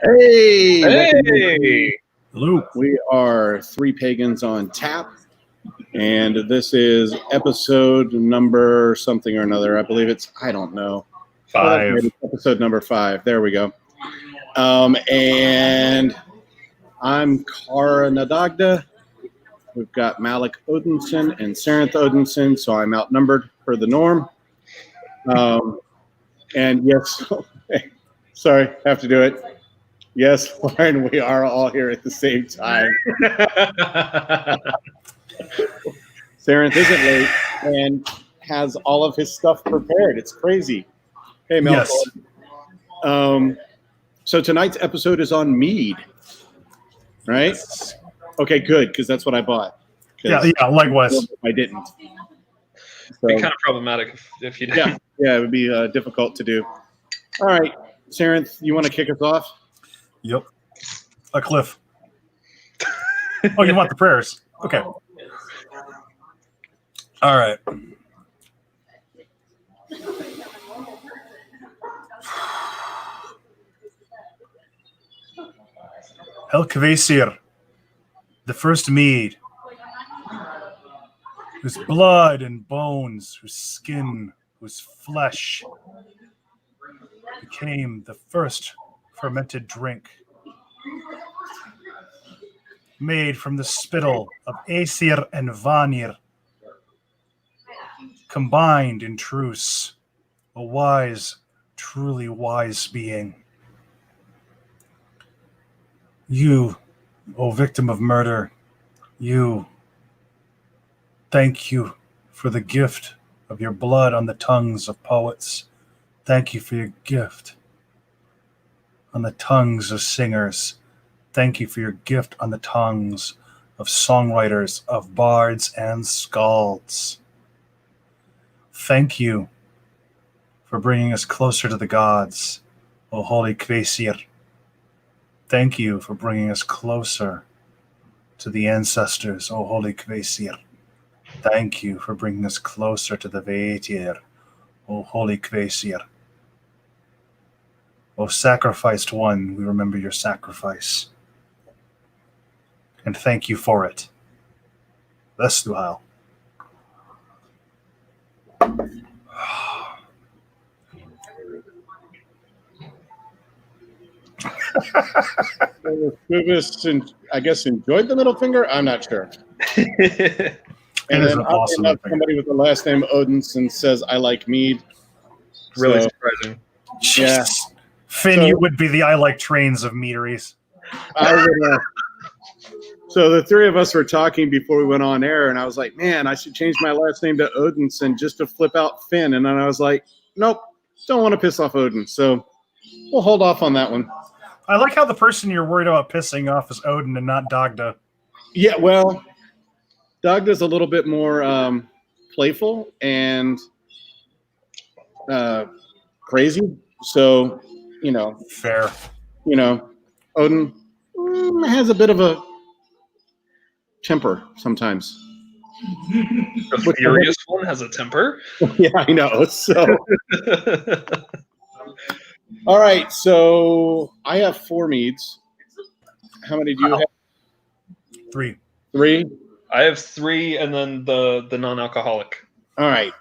Hey! Hey! Hello. We are Three Pagans on Tap, and this is episode number something or another. I believe it's, I don't know. 5. Episode number 5. There we go. And I'm Kara Nadagda. We've got Malek Odinson and Sareth Odinson, so I'm outnumbered per the norm. And yes, sorry, have to do it. Yes, Lauren, we are all here at the same time. Sareth isn't late and has all of his stuff prepared. It's crazy. Hey, Mel. Yes. So tonight's episode is on mead, right? Okay, good, because that's what I bought. Yeah, likewise. I didn't. So, Be kind of problematic if you didn't. yeah, it would be difficult to do. All right, Sareth, you want to kick us off? Yep. A cliff. Oh, you want the prayers? Okay. All right. El Kvasir, the first mead, whose blood and bones, whose skin, whose flesh became the first fermented drink, made from the spittle of Aesir and Vanir, combined in truce, a wise, truly wise being. You, O victim of murder, you, thank you for the gift of your blood on the tongues of poets. Thank you for your gift on the tongues of singers. Thank you for your gift on the tongues of songwriters, of bards and skalds. Thank you for bringing us closer to the gods, O holy Kvasir. Thank you for bringing us closer to the ancestors, O holy Kvasir. Thank you for bringing us closer to the Vetir, O holy Kvasir. O sacrificed one, we remember your sacrifice. And thank you for it. Vestuhal. I guess enjoyed the middle finger. I'm not sure. It And is then an awesome finger. somebody with the last name Odinson says, "I like mead." Really So, surprising. Yeah. Finn, So- you would be the I like trains of meaderies. I would, so the three of us were talking before we went on air, and I was like, "Man, I should change my last name to Odinson just to flip out Finn." And then I was like, "Nope, don't want to piss off Odin." So we'll hold off on that one. I like how the person you're worried about pissing off is Odin and not Dagda. Yeah, well, Dagda's a little bit more playful and crazy. So, Fair. Odin has a bit of a temper sometimes. The furious one has a temper. Yeah, I know. So, all right. So I have 4 meads. How many do you have? 3. 3. I have 3 and then the non-alcoholic. All right.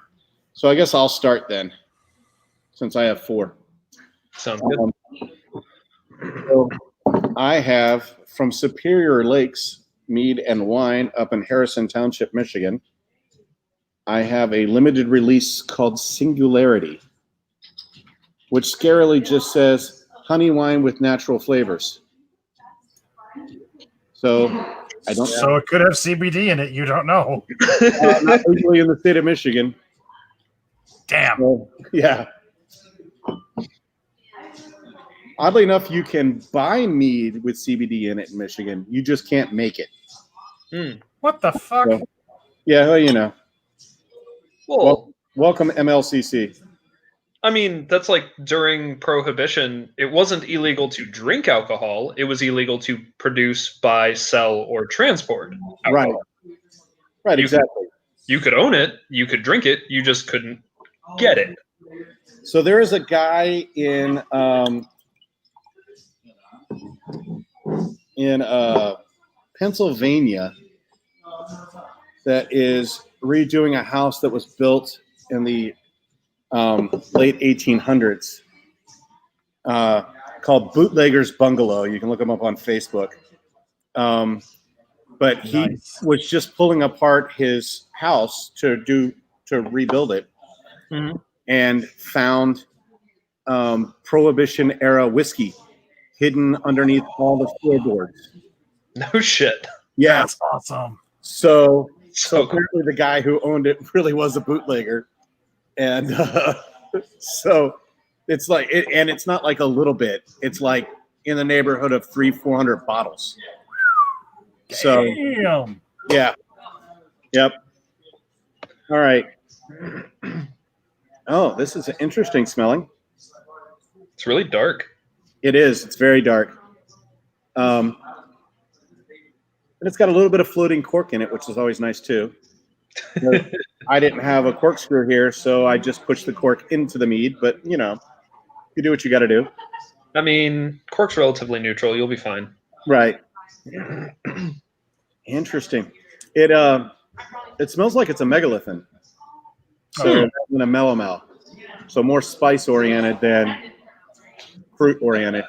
So I guess I'll start then, since I have 4. Sounds good. So I have from Superior Lakes Mead and Wine up in Harrison Township, Michigan. I have a limited release called Singularity, which scarily just says honey wine with natural flavors. So I don't So it could have CBD in it. You don't know. not legally in the state of Michigan. Damn. So, yeah. Oddly enough, you can buy mead with CBD in it in Michigan. You just can't make it. What the fuck? So, yeah, well, Well, welcome MLCC. I mean, that's like during Prohibition, it wasn't illegal to drink alcohol. It was illegal to produce, buy, sell, or transport alcohol. Right, exactly. You could own it. You could drink it. You just couldn't get it. So there is a guy in in Pennsylvania that is redoing a house that was built in the late 1800s called Bootlegger's Bungalow. You can look him up on Facebook. But he Nice. was just pulling apart his house to rebuild it, and found Prohibition era whiskey hidden underneath all the floorboards. No shit. Yeah. That's awesome. So So cool. apparently the guy who owned it really was a bootlegger, and so it's like, and it's not like a little bit. It's like in the neighborhood of 300-400 bottles. So Damn. yeah, yep. All right. Oh, this is interesting smelling. It's really dark. It is. It's very dark. And it's got a little bit of floating cork in it, which is always nice too. I didn't have a corkscrew here, so I just pushed the cork into the mead. But you know, you do what you got to do. I mean, cork's relatively neutral. You'll be fine. Right. Interesting. It smells like it's a megalithon. So than a melomel. So more spice oriented than fruit oriented.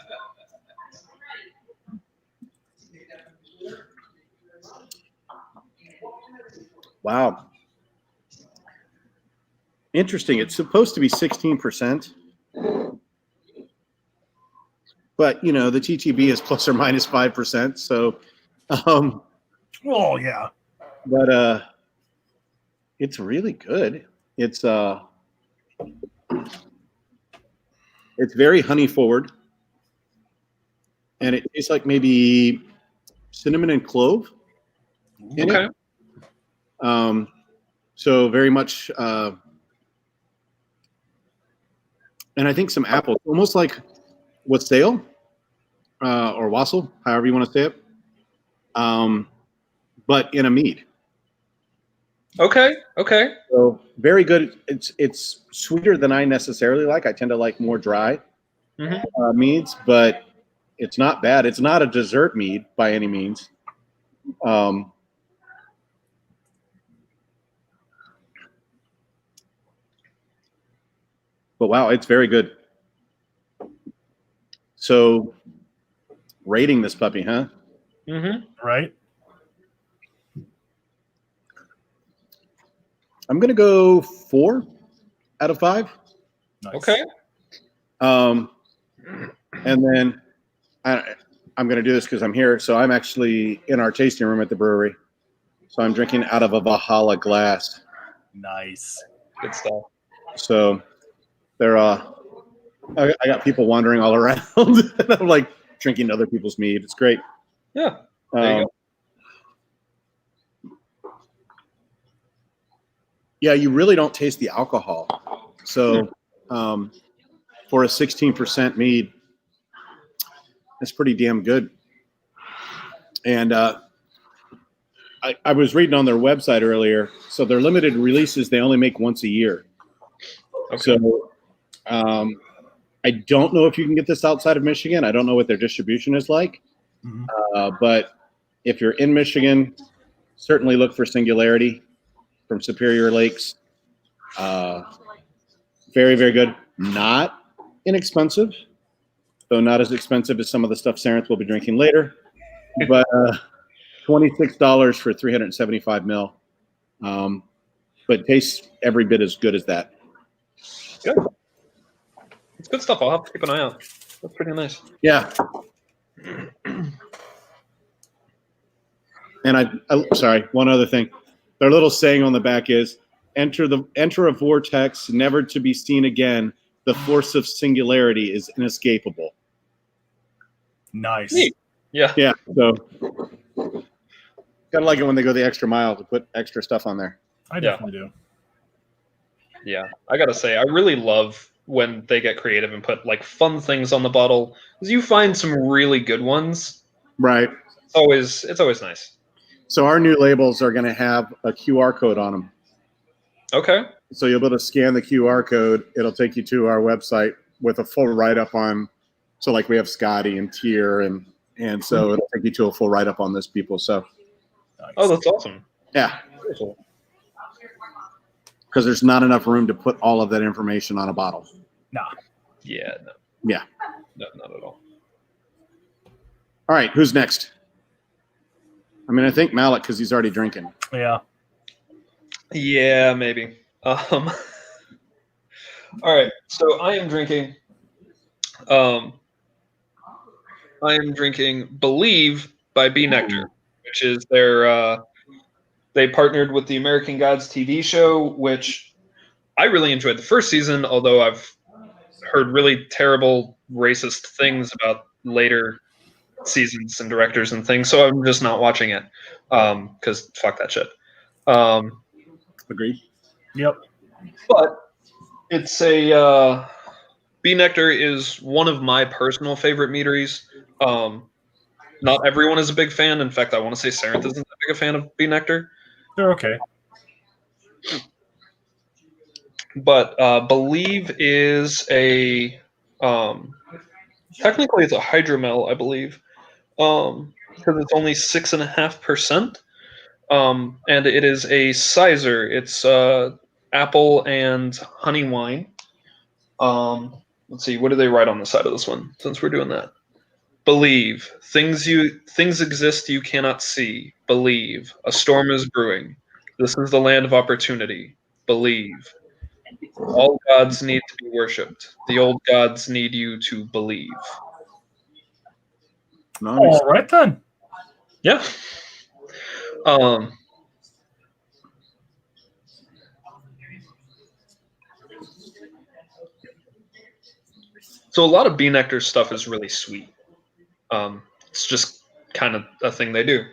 Wow. Interesting. It's supposed to be 16%. But, you know, the TTB is plus or minus 5%. So, Oh yeah. but it's really good. It's very honey forward. And it tastes like maybe cinnamon and clove in Okay. it. So very much, and I think some apple, almost like wassail or wassail, however you want to say it, but in a mead. Okay. Okay. So very good. It's sweeter than I necessarily like. I tend to like more dry meads, but it's not bad. It's not a dessert mead by any means. But wow, it's very good. So rating this puppy, huh? Right. I'm gonna go 4 out of 5. Nice. Okay. And then I'm gonna do this because I'm here. So I'm actually in our tasting room at the brewery. So I'm drinking out of a Valhalla glass. Nice. Good stuff. So they're I got people wandering all around, and I'm like drinking other people's mead. It's great. Yeah. There you go. Yeah, you really don't taste the alcohol. So for a 16% mead, that's pretty damn good. And I was reading on their website earlier. So their limited releases, they only make once a year. Okay. So I don't know if you can get this outside of Michigan. I don't know what their distribution is like. But if you're in Michigan, certainly look for Singularity from Superior Lakes. Very, very good. Not inexpensive, though not as expensive as some of the stuff Sareth will be drinking later. But $26 for 375 mil. But tastes every bit as good as that. Good. It's good stuff. I'll have to keep an eye out. That's pretty nice. Yeah. And sorry, one other thing. Their little saying on the back is, enter a vortex never to be seen again. The force of singularity is inescapable. Nice. Neat. Yeah. Yeah. So gotta like it when they go the extra mile to put extra stuff on there. I definitely do. Yeah. I gotta say, I really love when they get creative and put like fun things on the bottle, because you find some really good ones. Right. It's always nice. So our new labels are going to have a QR code on them. Okay. So you'll be able to scan the QR code. It'll take you to our website with a full write-up on. So like we have Scotty and Tier and And so it'll take you to a full write-up on this, people. So, Oh, that's awesome. yeah, Cool. because there's not enough room to put all of that information on a bottle. Yeah, no. Yeah. No, not at all. All right, who's next? I mean, I think Malek, because he's already drinking. Yeah. Yeah, maybe. All right, so I am drinking Believe by Bee Nectar, which is they partnered with the American Gods TV show, which I really enjoyed the first season, although I've heard really terrible racist things about later seasons and directors and things, so I'm just not watching it because fuck that shit. Agreed. Yep. But it's Bee Nectar is one of my personal favorite meaderies. Not everyone is a big fan. In fact, I want to say Sareth isn't that big a fan of Bee Nectar. They're okay. But Believe is a technically it's a hydromel, I believe, because it's only 6.5%, and it is a sizer. It's apple and honey wine. Let's see, what do they write on the side of this one? Since we're doing that, believe things exist you cannot see. Believe a storm is brewing. This is the land of opportunity. Believe. All gods need to be worshipped. The old gods need you to believe. Nice. All right then. Yeah. So a lot of Bee Nectar stuff is really sweet. It's just kind of a thing they do.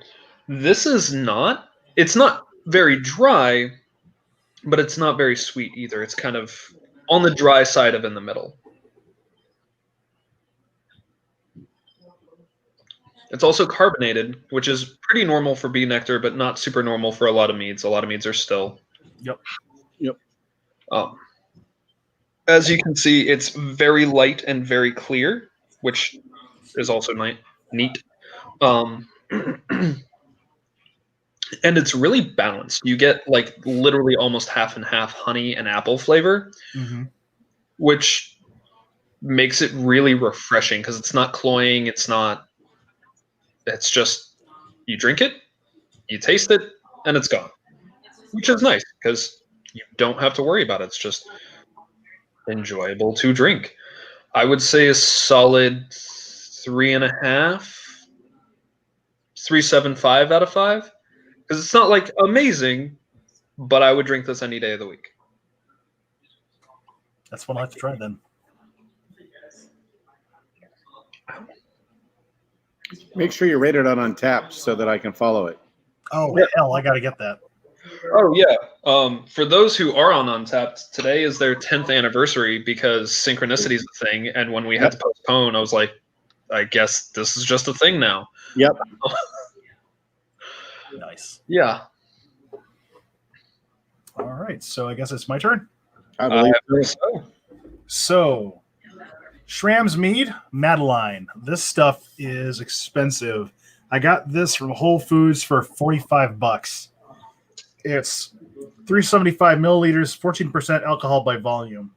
This is not. It's not very dry, but it's not very sweet either. It's kind of on the dry side of in the middle. It's also carbonated, which is pretty normal for Bee Nectar, but not super normal for a lot of meads. A lot of meads are still. Yep. As you can see, it's very light and very clear, which is also neat. And it's really balanced. You get like literally almost half and half honey and apple flavor, which makes it really refreshing because it's not cloying. It's just you drink it, you taste it, and it's gone, which is nice because you don't have to worry about it. It's just enjoyable to drink. I would say a solid 3.5, 3.75 out of 5. Because it's not like amazing, but I would drink this any day of the week. That's what I'll have to try then. Make sure you rate it on Untapped so that I can follow it. Oh, hell, I got to get that. Oh, yeah. For those who are on Untapped, today is their 10th anniversary because synchronicity is a thing. And when we had to postpone, I was like, I guess this is just a thing now. Yep. Nice. Yeah. All right, so I guess it's my turn. I believe so. So, Schramm's Mead, Madeline. This stuff is expensive. I got this from Whole Foods for $45. It's 375 milliliters, 14% alcohol by volume.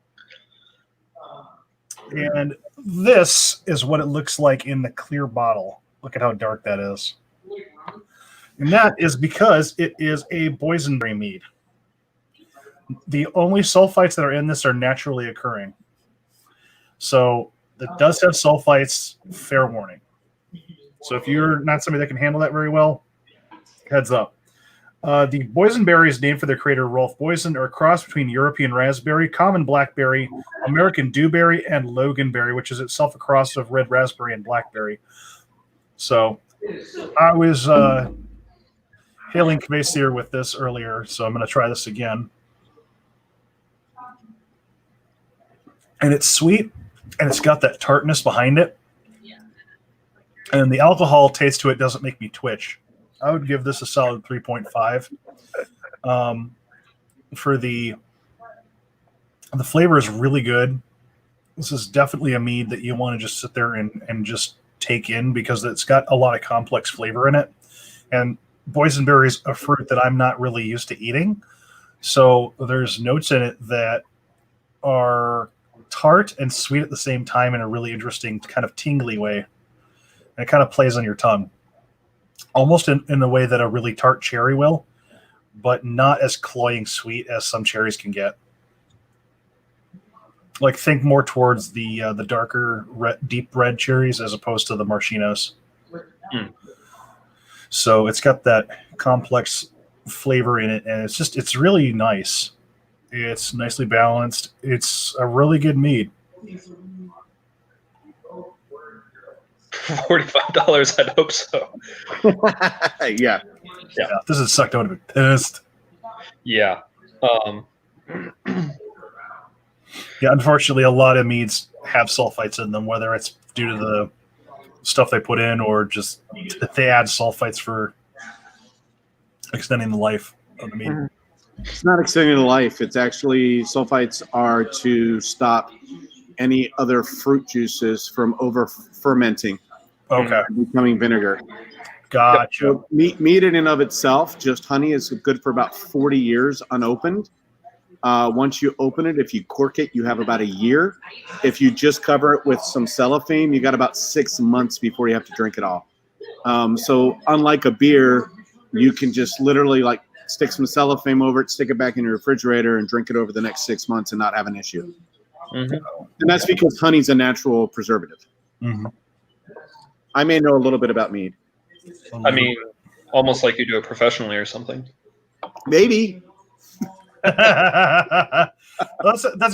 And this is what it looks like in the clear bottle. Look at how dark that is. And that is because it is a boysenberry mead. The only sulfites that are in this are naturally occurring. So it does have sulfites, fair warning. So if you're not somebody that can handle that very well, heads up. The boysenberry is named for their creator, Rolf Boysen, or a cross between European raspberry, common blackberry, American dewberry, and loganberry, which is itself a cross of red raspberry and blackberry. So I was hailing Kvasir with this earlier, so I'm going to try this again. And it's sweet, and it's got that tartness behind it. And the alcohol taste to it doesn't make me twitch. I would give this a solid 3.5. For the flavor is really good. This is definitely a mead that you want to just sit there and just take in because it's got a lot of complex flavor in it. And boysenberry is a fruit that I'm not really used to eating. So there's notes in it that are tart and sweet at the same time in a really interesting kind of tingly way. And it kind of plays on your tongue, almost in the way that a really tart cherry will, but not as cloying sweet as some cherries can get. Like, think more towards the darker deep red cherries as opposed to the maraschinos. So it's got that complex flavor in it, and it's really nice. It's nicely balanced. It's a really good mead. $45, I'd hope so. Yeah. Yeah, this is sucked. I would have been pissed. Yeah. Yeah, unfortunately, a lot of meads have sulfites in them, whether it's due to the stuff they put in or just they add sulfites for extending the life of the mead. It's not extending the life. It's actually, sulfites are to stop any other fruit juices from over fermenting. Okay, And becoming vinegar. gotcha. So mead in and of itself, just honey, is good for about 40 years unopened. Once you open it, if you cork it, you have about a year. If you just cover it with some cellophane, you got about 6 months before you have to drink it all. So unlike a beer, you can just literally like stick some cellophane over it, stick it back in your refrigerator, and drink it over the next 6 months and not have an issue. Mm-hmm. And that's because honey's a natural preservative. Mm-hmm. I may know a little bit about mead. I mean, almost like you do it professionally or something. Maybe. That's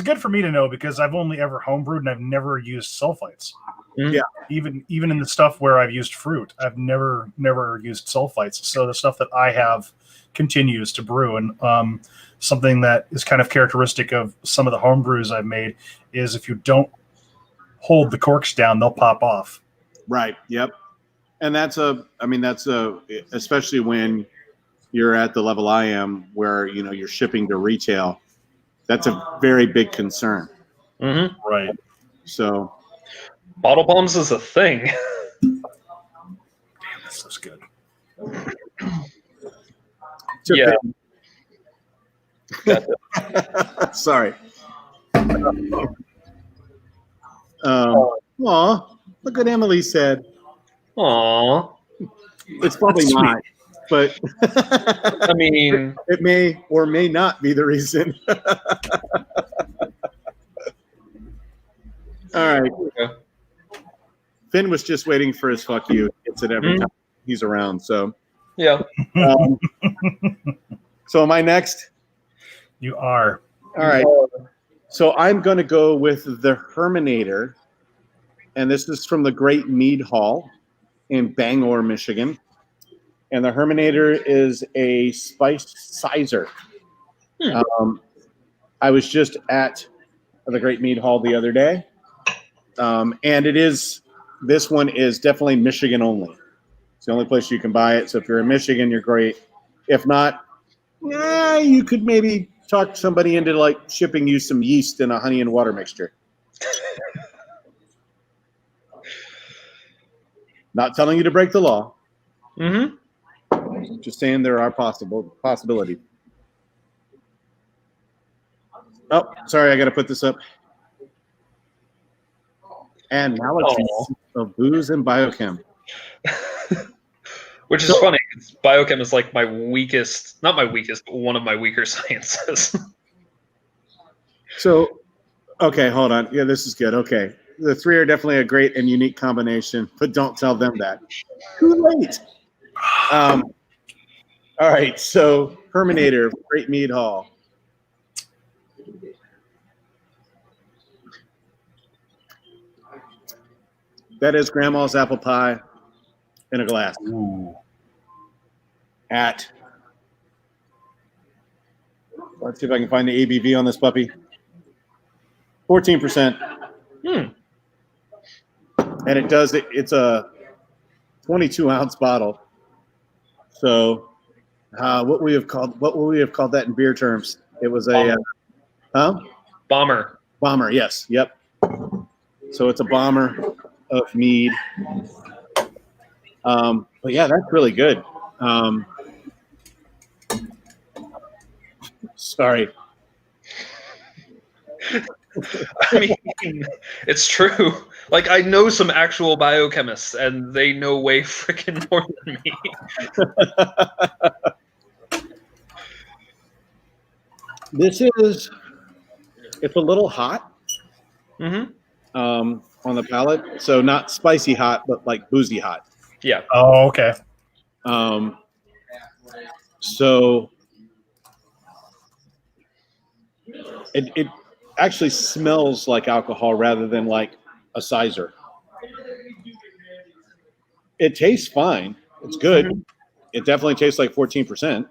good for me to know because I've only ever homebrewed and I've never used sulfites. Mm. Yeah. Even in the stuff where I've used fruit, I've never used sulfites. So the stuff that I have continues to brew. And something that is kind of characteristic of some of the home brews I've made is if you don't hold the corks down, they'll pop off. Right. Yep. And that's especially when you're at the level I am where, you're shipping to retail. That's a very big concern. Mm-hmm. Right. So Bottle bombs is a thing. This is good. Yeah. Sorry. Aw, look what Emily said. Aww. It's probably That's not, but I mean, it may or may not be the reason. All right. okay. Finn was just waiting for his fuck you. It's at every time he's around. So, Yeah. So am I next? You are. All right. So I'm going to go with the Herminator, and this is from the Great Mead Hall in Bangor, Michigan. And the Herminator is a spiced sizer. I was just at the Great Mead Hall the other day, and this one is definitely Michigan only. It's the only place you can buy it. So if you're in Michigan, you're great. If not, you could maybe talk somebody into like shipping you some yeast and a honey and water mixture. Not telling you to break the law. Mm-hmm. Just saying there are possibilities. Oh, sorry, I got to put this up. And now it's of booze and biochem. Which is funny. Biochem is like not my weakest, but one of my weaker sciences. So, okay, hold on. Yeah, this is good. Okay. The three are definitely a great and unique combination, but don't tell them that. Too late. All right, so Herminator, Great Mead Hall. That is Grandma's apple pie in a glass. Ooh. Let's see if I can find the ABV on this puppy. 14%. And it's a 22-ounce bottle. So what would we have called that in beer terms? It was a Bomber. bomber, yes. Yep. So it's a bomber of mead. But yeah, that's really good. Sorry. I mean, it's true. Like, I know some actual biochemists, and they know way freaking more than me. It's a little hot Mm-hmm. on the palate. So not spicy hot, but like boozy hot. Yeah. Oh, okay. So it actually smells like alcohol rather than like a sizer. It tastes fine. It's good. Mhm. It definitely tastes like 14%.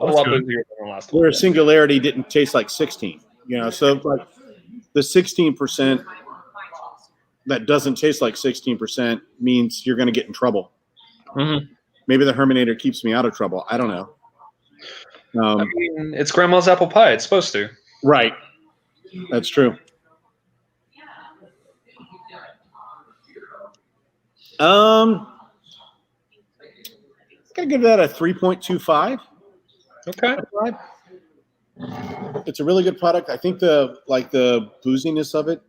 A That's lot good. busier than the last one. Where Singularity didn't taste like 16. So like the 16% that doesn't taste like 16% means you're going to get in trouble. Mm-hmm. Maybe the Herminator keeps me out of trouble. I don't know. I mean, it's grandma's apple pie. It's supposed to. Right. That's true. Gotta give that a 3.25. Okay. It's a really good product. I think the booziness of it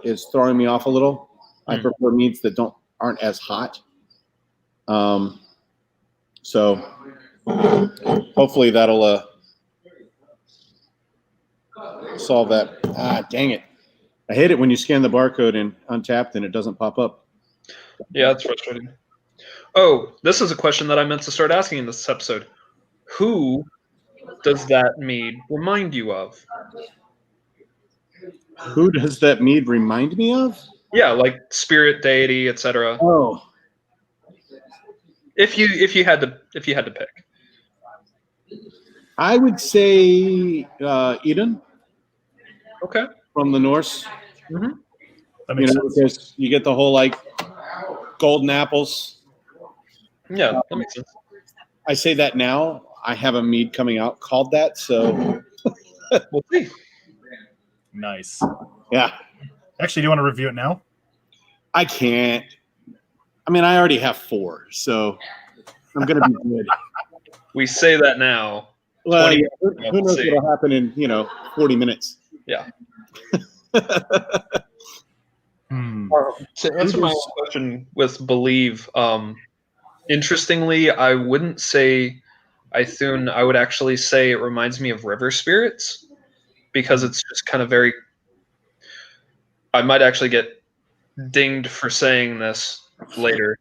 is throwing me off a little. I prefer meats that aren't as hot. So hopefully that'll solve that. Dang it. I hate it when you scan the barcode in Untapped and it doesn't pop up. Yeah, it's frustrating. Oh, this is a question that I meant to start asking in this episode. Who does that mead remind you of? Who does that mead remind me of? Yeah, like spirit, deity, etc. Oh, If you had to pick. I would say Eden Okay. from the Norse. Mm-hmm. That makes sense. Because you get the whole like golden apples. Yeah, that makes sense. I say that now. I have a mead coming out called that. So We'll see. Nice. yeah, Actually, do you want to review it now? I can't. I mean, I already have 4, so I'm gonna be good. We say that now. Well, 20 who knows see. what'll happen in 40 minutes. Yeah. Hmm. To answer my own question with believe, interestingly, I wouldn't say Ithun. I would actually say it reminds me of river spirits because it's just kind of very. I might actually get dinged for saying this later,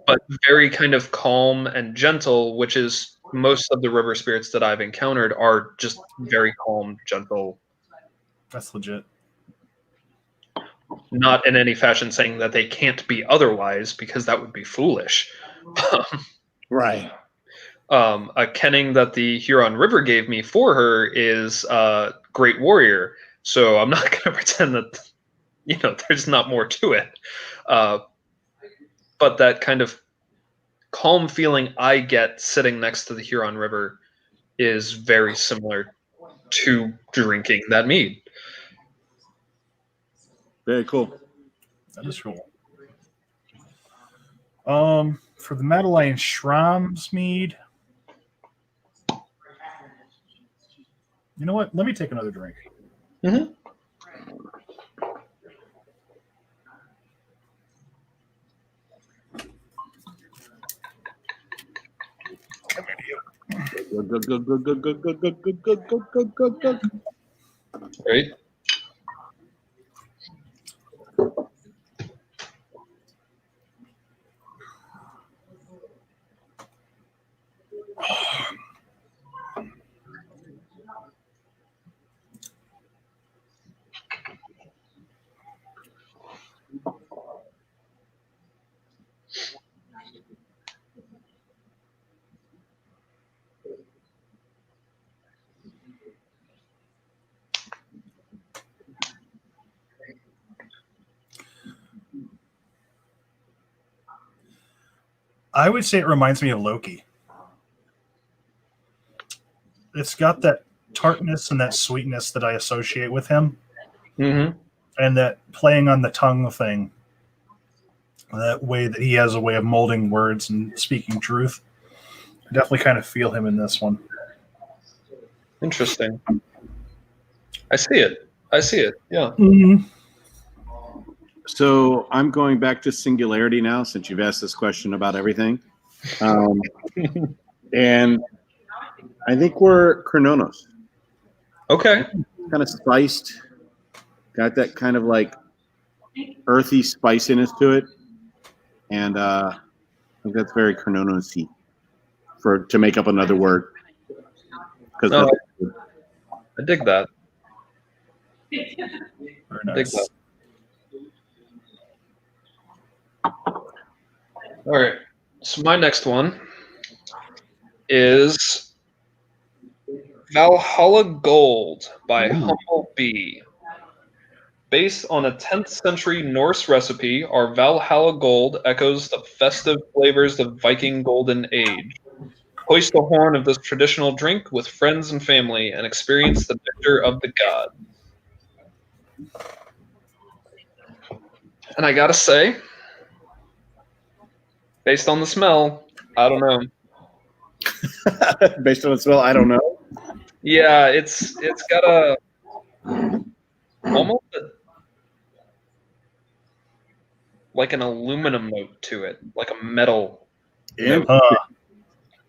but very kind of calm and gentle, which is most of the river spirits that I've encountered are just very calm, gentle. That's legit. Not in any fashion saying that they can't be otherwise, because that would be foolish. Right. A kenning that the Huron River gave me for her is Great Warrior. So I'm not going to pretend that there's not more to it. But that kind of calm feeling I get sitting next to the Huron River is very similar to drinking that mead. Very cool. That is cool. For the Madeline Schramm's mead, you know what? Let me take another drink. Mm-hmm. Good. Right? I would say it reminds me of Loki. It's got that tartness and that sweetness that I associate with him, Mm-hmm. and that playing on the tongue thing. that way that he has a way of molding words and speaking truth. I definitely kind of feel him in this one. Interesting. I see it. Yeah. Mm-hmm. So I'm going back to singularity now, since you've asked this question about everything. And I think we're Chrononos. Okay. Kind of spiced. Got that kind of like earthy spiciness to it. And I think that's very Chrononos-y to make up another word. No, I dig that. Very Dig nice. that. All right. So my next one is Valhalla Gold by Humble Bee. Based on a 10th century Norse recipe, our Valhalla Gold echoes the festive flavors of Viking Golden Age. Hoist the horn of this traditional drink with friends and family and experience the nectar of the gods. And I gotta say, based on the smell, I don't know. Based on the smell, I don't know. Yeah, it's got a almost like an aluminum note to it, like a metal note.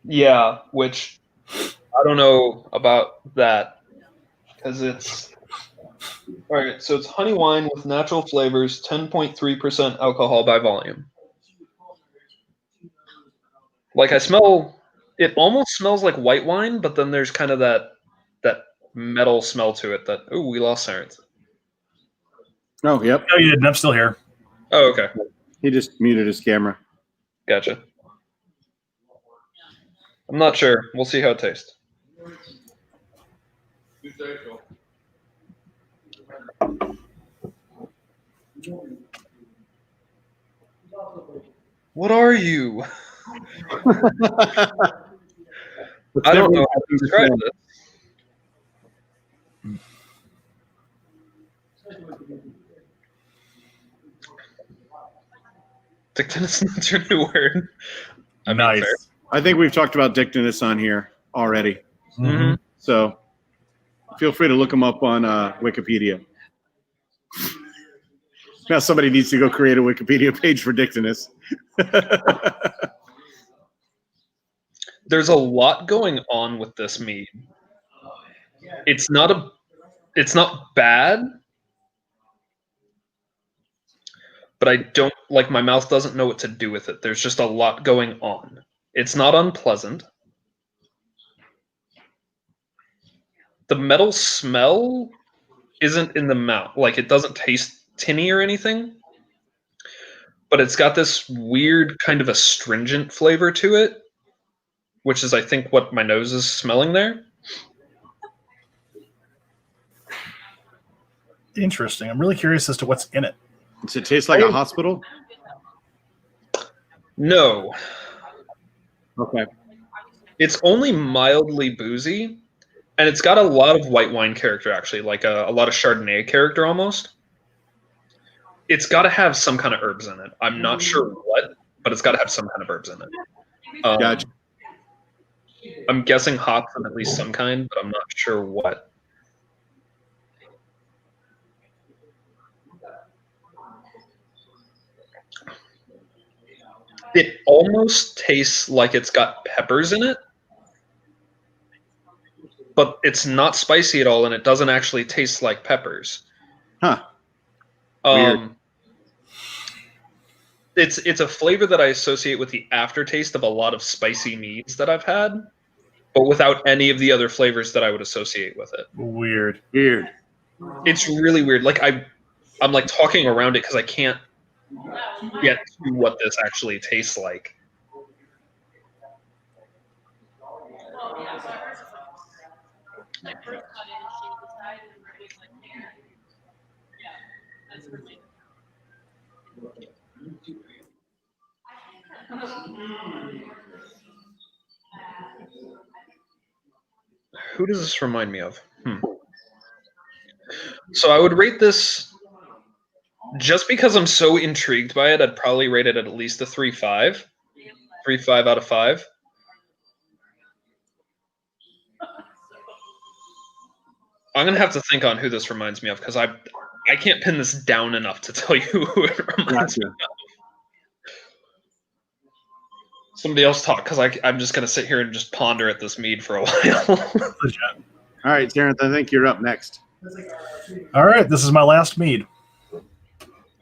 Yeah, which I don't know about that because it's all right. So it's honey wine with natural flavors, 10.3% alcohol by volume. Like I smell, it almost smells like white wine, but then there's kind of that metal smell to it. That we lost Sareth. Oh, yep. No, you didn't. I'm still here. Oh, okay, He just muted his camera. gotcha. I'm not sure. We'll see how it tastes. What are you? I don't know how to describe this. Dictinus, your new word. I mean, Nice. fair. I think we've talked about Dictinus on here already. Mhm. So feel free to look him up on Wikipedia. Now somebody needs to go create a Wikipedia page for Dictinus. There's a lot going on with this mead. It's not bad, but I don't like my mouth doesn't know what to do with it. There's just a lot going on. It's not unpleasant. The metal smell isn't in the mouth. Like it doesn't taste tinny or anything. But it's got this weird kind of astringent flavor to it, which is I think what my nose is smelling there. Interesting. I'm really curious as to what's in it. Does it taste like a hospital? No. Okay. It's only mildly boozy, and it's got a lot of white wine character, actually, like a lot of Chardonnay character almost. It's got to have some kind of herbs in it. I'm not sure what, but it's got to have some kind of herbs in it. Gotcha. I'm guessing hops of at least some kind, but I'm not sure what. It almost tastes like it's got peppers in it, but it's not spicy at all, and it doesn't actually taste like peppers. Huh. Weird. It's a flavor that I associate with the aftertaste of a lot of spicy meads that I've had, but without any of the other flavors that I would associate with it. Weird. It's really weird. Like I'm like talking around it because I can't get to what this actually tastes like. Who does this remind me of? So I would rate this Just because I'm so intrigued by it, I'd probably rate it at least a 3.5. 3.5 out of 5. I'm gonna have to think on who this reminds me of because I can't pin this down enough to tell you who it reminds me of. Somebody else talk because I'm just gonna sit here and just ponder at this mead for a while. All right, Sareth, I think you're up next. All right, this is my last mead.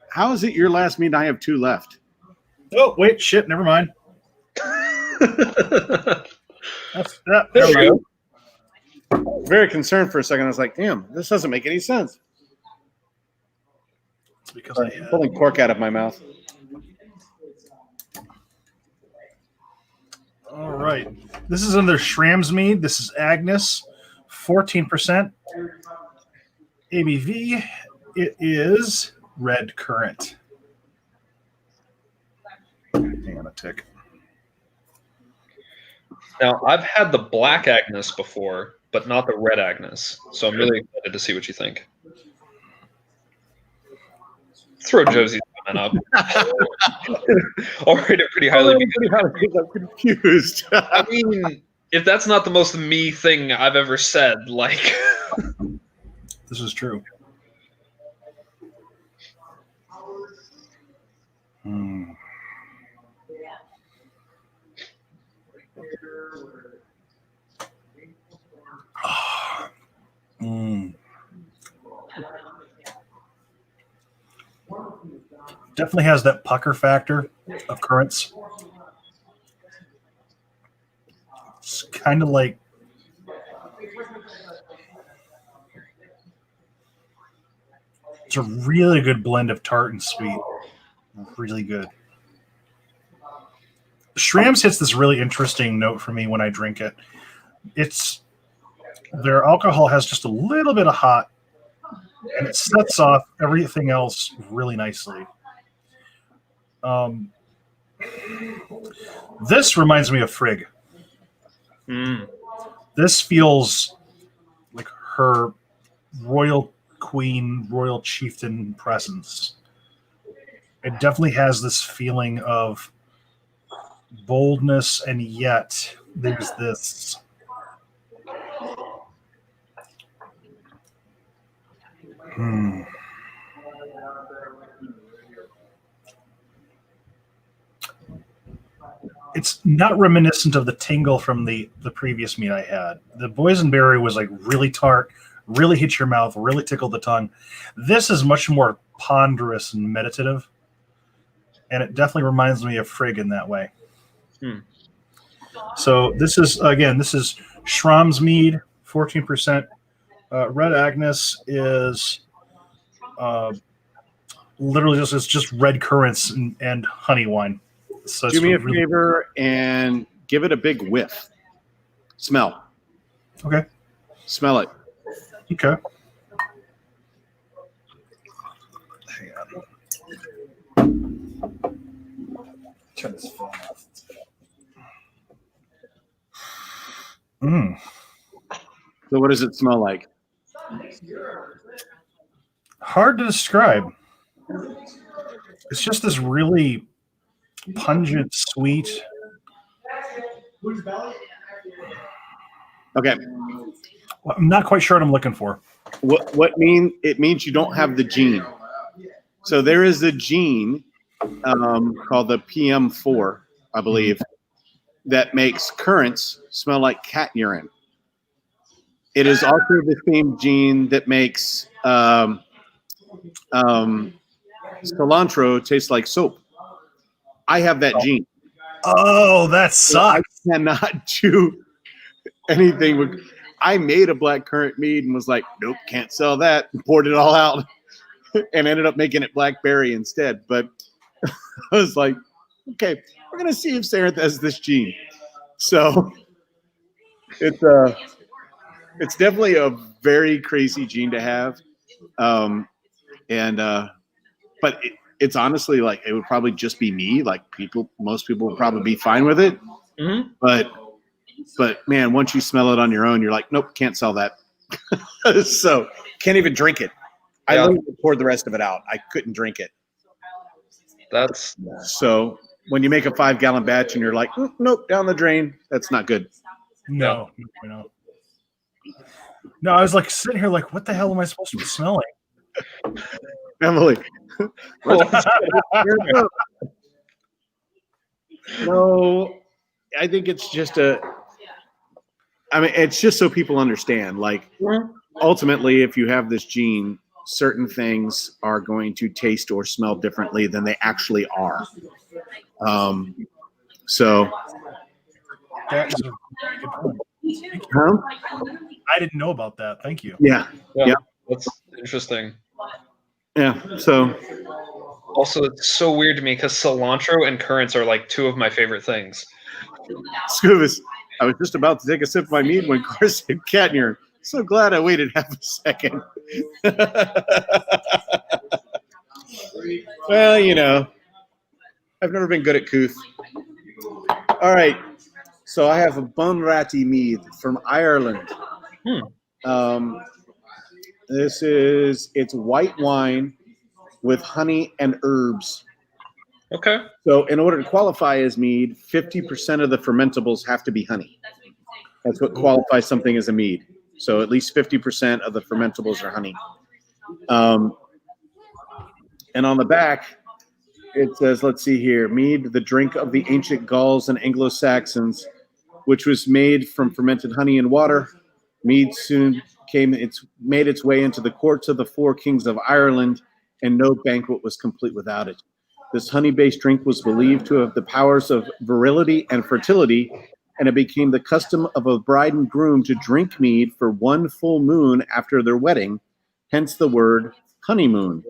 How is it your last mead? I have 2 left. Oh, wait, shit, never mind. There we go. Very concerned for a second. I was like, damn, this doesn't make any sense. It's because I'm pulling cork out of my mouth. All right. This is under Schramm's mead. This is Agnes, 14%. ABV, it is red currant. Hang on a tick. Now, I've had the black Agnes before, but not the red Agnes. So I'm really excited to see what you think. Throw Josie's comment up. I'll rate it pretty highly. I'm confused. I mean, if that's not the most me thing I've ever said, like... This is true. Definitely has that pucker factor of currants. It's kind of like it's a really good blend of tart and sweet. Really good. Schramm's hits this really interesting note for me when I drink it. It's their alcohol has just a little bit of hot, and it sets off everything else really nicely. This reminds me of Frigg. This feels like her royal queen, royal chieftain presence. It definitely has this feeling of boldness, and yet there's this It's not reminiscent of the tingle from the previous meat I had. The boysenberry was like really tart, really hit your mouth, really tickled the tongue. This is much more ponderous and meditative, and it definitely reminds me of Frigg in that way. So this is Schramm's mead, 14%. Red Agnes is literally just red currants and honey wine. So do me a favor and give it a big whiff. Smell. Okay. Smell it. Okay. Hang on. Turn this phone off. So what does it smell like? Hard to describe. It's just this really pungent, sweet. Okay. Well, I'm not quite sure what I'm looking for. It means you don't have the gene. So there is a gene called the PM4, I believe, that makes currants smell like cat urine. It is also the same gene that makes cilantro taste like soap. I have that gene. Oh, that sucks. I cannot chew anything. I made a black currant mead and was like, nope, can't sell that. And poured it all out and ended up making it blackberry instead. But I was like, okay, we're going to see if Sareth has this gene. So it's definitely a very crazy gene to have. But it's honestly like it would probably just be me. Like most people would probably be fine with it. Mm-hmm. But man, once you smell it on your own, you're like, nope, can't sell that. So can't even drink it. I Yeah. literally poured the rest of it out. I couldn't drink it. That's So when you make a 5-gallon batch and you're like, nope, down the drain, that's not good. No. No, I was like sitting here like, what the hell am I supposed to be smelling? Emily. No, I think it's just it's just so people understand. Like, ultimately, if you have this gene, certain things are going to taste or smell differently than they actually are. So, That's a good point. I didn't know about that. Thank you. Yeah. That's interesting. Yeah. So, Also, it's so weird to me because cilantro and currants are like two of my favorite things. Scoovis, I was just about to take a sip of my mead when Carson said cat urine. So glad I waited half a second. Well, I've never been good at Couth. All right. So I have a Bunratty mead from Ireland. It's white wine with honey and herbs. Okay. So in order to qualify as mead, 50% of the fermentables have to be honey. That's what qualifies something as a mead. So at least 50% of the fermentables are honey. And on the back, it says, let's see here, mead, the drink of the ancient Gauls and Anglo-Saxons, which was made from fermented honey and water. Mead soon made its way into the courts of the 4 kings of Ireland, and no banquet was complete without it. This honey-based drink was believed to have the powers of virility and fertility, and it became the custom of a bride and groom to drink mead for 1 full moon after their wedding, hence the word honeymoon.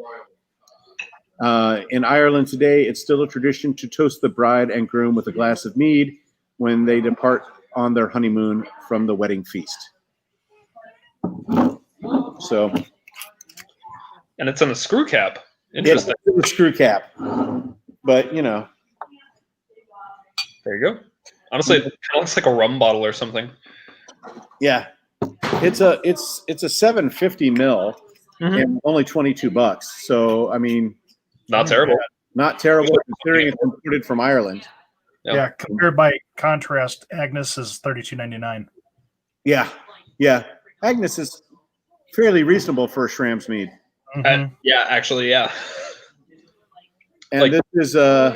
In Ireland today, it's still a tradition to toast the bride and groom with a glass of mead when they depart on their honeymoon from the wedding feast. So, and it's in a screw cap. Interesting. It's a screw cap, but there you go. Honestly, it kind of looks like a rum bottle or something. Yeah, it's a 750 mil and only $22. So I mean, not terrible. Not terrible considering it's imported from Ireland. Yeah, compared by contrast, Agnes is $32.99. Yeah. Agnes is fairly reasonable for a Schramm's mead. Yeah, actually, yeah. And this is done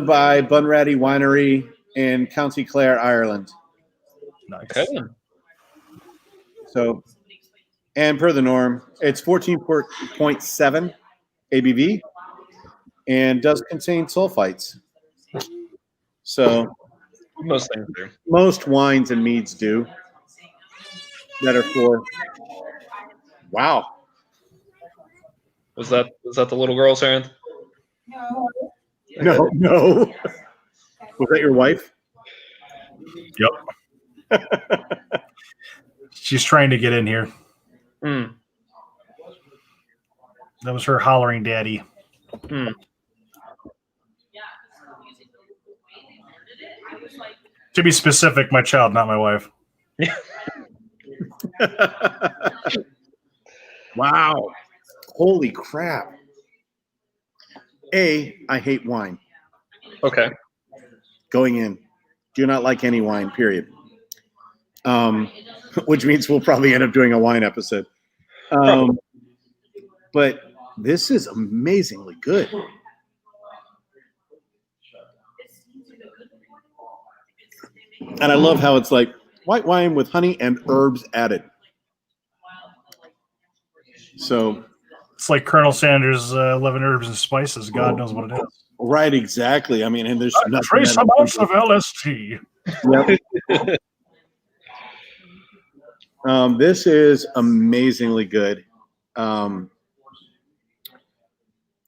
by Bunratty Winery in County Clare, Ireland. Nice. Okay. So, and per the norm, it's 14.7 ABV and does contain sulfites. So, most things do. Most wines and meads do. That are for. Wow. Was that the little girl, Sareth? No. Was that your wife? Yep. She's trying to get in here. Mm. That was her hollering daddy. Mm. To be specific, my child, not my wife. Wow. Holy crap. I hate wine. Okay. Going in. Do not like any wine, period. Which means we'll probably end up doing a wine episode. But this is amazingly good. And I love how it's like white wine with honey and herbs added. So it's like Colonel Sanders' 11 herbs and spices. God knows what it is. Right, exactly. I mean, and there's trace amounts of LSD. Yep. This is amazingly good.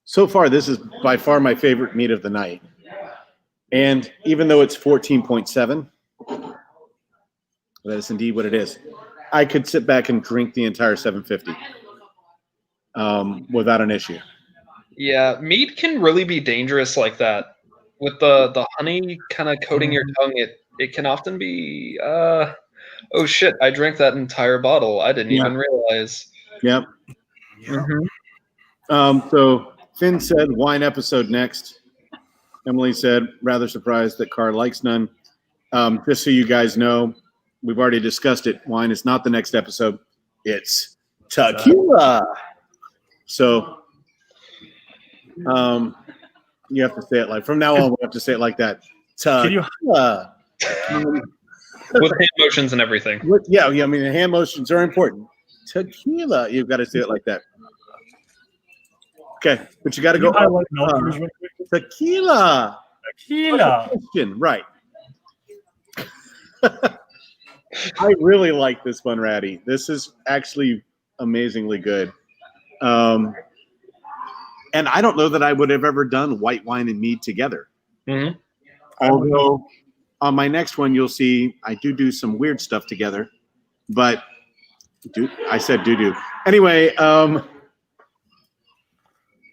So far, this is by far my favorite meat of the night. And even though it's 14.7, that is indeed what it is. I could sit back and drink the entire 750 without an issue. Yeah, mead can really be dangerous like that. With the honey kind of coating your tongue, it can often be oh shit, I drank that entire bottle. I didn't even realize. Yep. So Finn said wine episode next. Emily said rather surprised that Carr likes none. Just so you guys know, we've already discussed it. Wine is not the next episode. It's tequila. So you have to say it like from now on. We have to say it like that. Tequila. With hand motions and everything. Yeah. I mean, the hand motions are important. Tequila. You've got to say it like that. Okay, but you got to go. Tequila. Tequila. Right. I really like this one, Ratty. This is actually amazingly good. And I don't know that I would have ever done white wine and mead together. Mm-hmm. Although on my next one, you'll see I do some weird stuff together. But I said do. Anyway,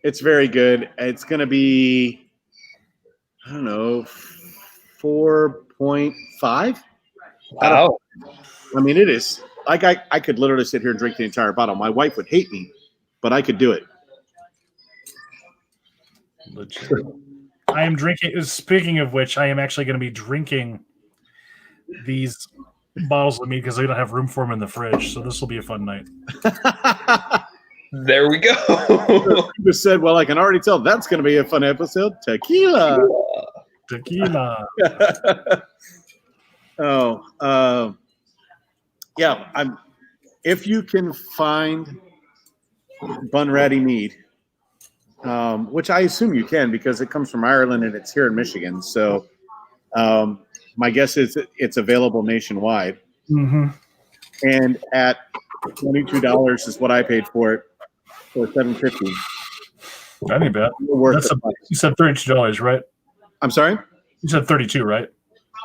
it's very good. It's going to be, I don't know, 4.5. Wow. I mean, it is. Like I could literally sit here and drink the entire bottle. My wife would hate me, but I could do it. Legit. I am drinking. Speaking of which, I am actually going to be drinking these bottles of mead because I don't have room for them in the fridge. So this will be a fun night. There we go. You just said, well, I can already tell that's going to be a fun episode. Tequila. Tequila. Yeah. If you can find Bunratty mead, which I assume you can because it comes from Ireland and it's here in Michigan. So my guess is it's available nationwide. Mm-hmm. And at $22 is what I paid for it, for $7.50. That ain't bad. You said $32, right? I'm sorry? You said 32, right?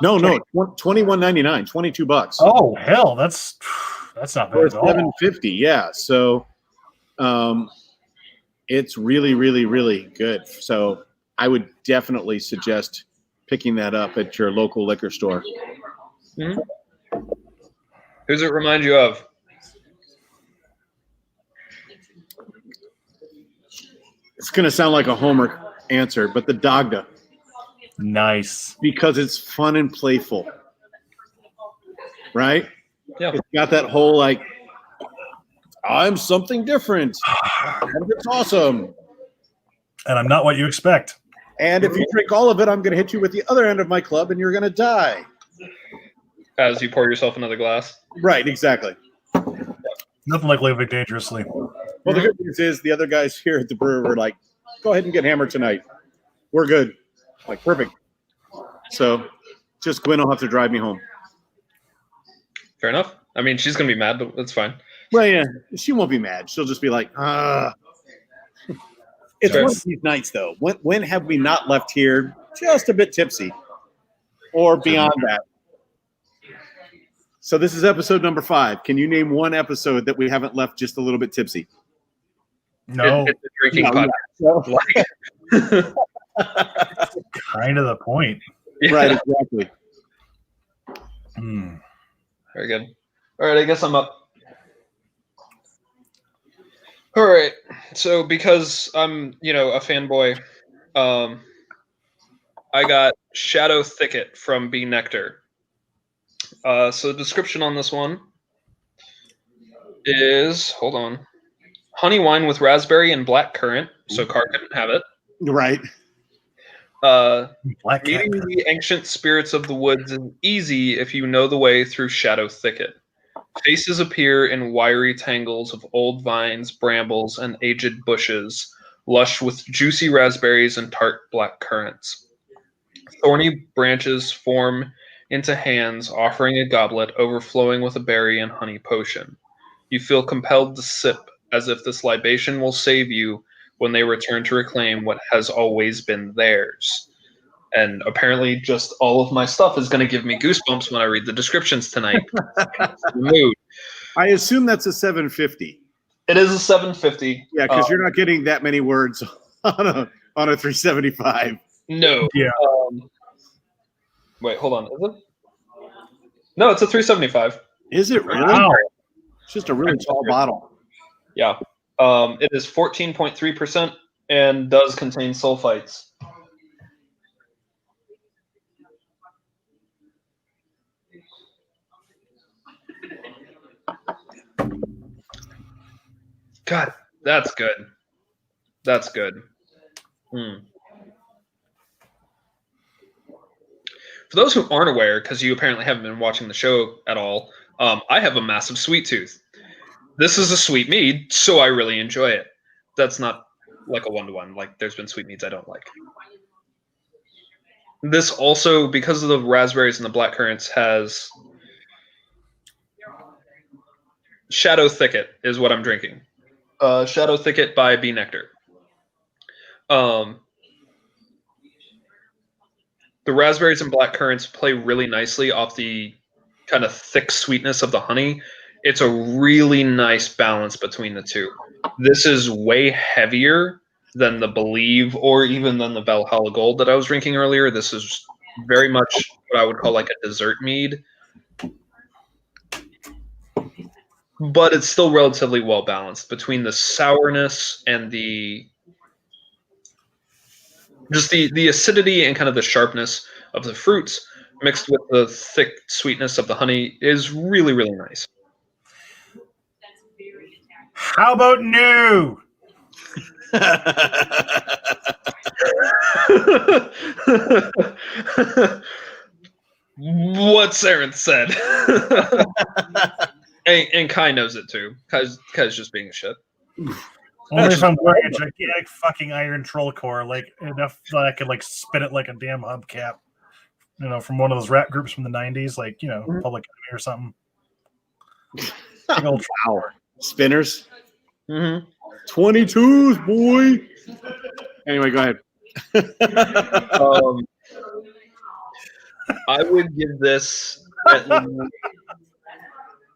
No, $21.99, $22. Oh hell, that's not bad at all. $7.50, yeah. So, it's really, really, really good. So, I would definitely suggest picking that up at your local liquor store. Mm-hmm. Who does it remind you of? It's going to sound like a Homer answer, but the Dagda. Nice. Because it's fun and playful. Right? Yeah. It's got that whole like, I'm something different. And it's awesome. And I'm not what you expect. And if you drink all of it, I'm going to hit you with the other end of my club and you're going to die. As you pour yourself another glass. Right, exactly. Nothing like living dangerously. Well, the good news is the other guys here at the brewery were like, go ahead and get hammered tonight. We're good. Like, perfect. So just Gwen will have to drive me home. Fair enough. I mean, she's going to be mad, but that's fine. Well, yeah, she won't be mad. She'll just be like, It's one of these nights, though. When have we not left here just a bit tipsy or beyond that? So this is episode number 5. Can you name one episode that we haven't left just a little bit tipsy? No. It's a drinking podcast. Kind of the point. Yeah. Right, exactly. Very good. All right, I guess I'm up. All right. So because I'm, a fanboy, I got Shadow Thicket from Bee Nectar. So the description on this one is, hold on, honey wine with raspberry and black currant. So Carr couldn't have it. Right. Meeting the ancient spirits of the woods is easy if you know the way through Shadow Thicket. Faces appear in wiry tangles of old vines, brambles, and aged bushes, lush with juicy raspberries and tart black currants. Thorny branches form into hands, offering a goblet overflowing with a berry and honey potion. You feel compelled to sip, as if this libation will save you when they return to reclaim what has always been theirs. And apparently just all of my stuff is going to give me goosebumps when I read the descriptions tonight. Mood. I assume that's a 750. It is a 750. Yeah, because you're not getting that many words on a 375. No. Yeah. Wait, hold on. Is it? No, it's a 375. Is it really? Wow. It's just a really tall bottle. Yeah. It is 14.3% and does contain sulfites. God, that's good. That's good. For those who aren't aware, because you apparently haven't been watching the show at all, I have a massive sweet tooth. This is a sweet mead, so I really enjoy it. That's not like a one-to-one. Like, there's been sweet meads I don't like. This also, because of the raspberries and the black currants, has Shadow Thicket is what I'm drinking. Shadow Thicket by Bee Nectar. The raspberries and black currants play really nicely off the kind of thick sweetness of the honey. It's a really nice balance between the two. This is way heavier than the Believe or even than the Valhalla Gold that I was drinking earlier. This is very much what I would call like a dessert mead. But it's still relatively well balanced between the sourness and the acidity and kind of the sharpness of the fruits mixed with the thick sweetness of the honey is really, really nice. How about new? What Sareth said. and Kai knows it too. Kai's just being a shit. Only if I'm wearing a gigantic fucking iron troll core, like enough that I could like spin it like a damn hubcap. You know, from one of those rap groups from the '90s, like Public Enemy or something. Wow. Spinners. Mm-hmm. 22s, boy. Anyway, go ahead. I would give this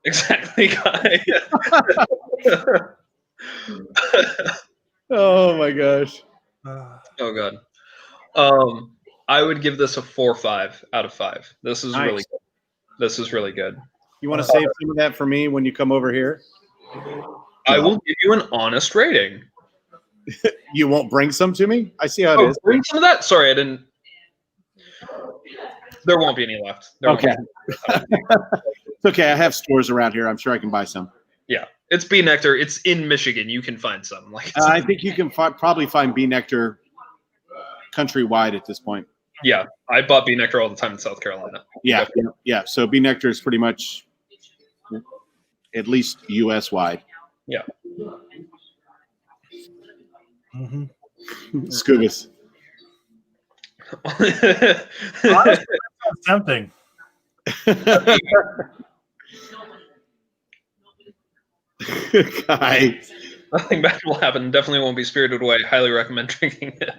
exactly, Kai. Oh my gosh. Oh god. I would give this a 4 or 5 out of 5. This is Nice. really good. This is really good. You want to save some of that for me when you come over here? I will give you an honest rating. You won't bring some to me? I see how it is. Bring some of that? Sorry, I didn't. There won't be any left. Okay. It's okay. I have stores around here. I'm sure I can buy some. Yeah. It's Bee Nectar. It's in Michigan. You can find some. I think you can probably find Bee Nectar countrywide at this point. Yeah. I bought Bee Nectar all the time in South Carolina. Yeah. So Bee Nectar is pretty much at least U.S. wide. Yeah. Mm-hmm. Scubas. Honestly, that's tempting. Guy. Nothing bad will happen. Definitely won't be spirited away. Highly recommend drinking it.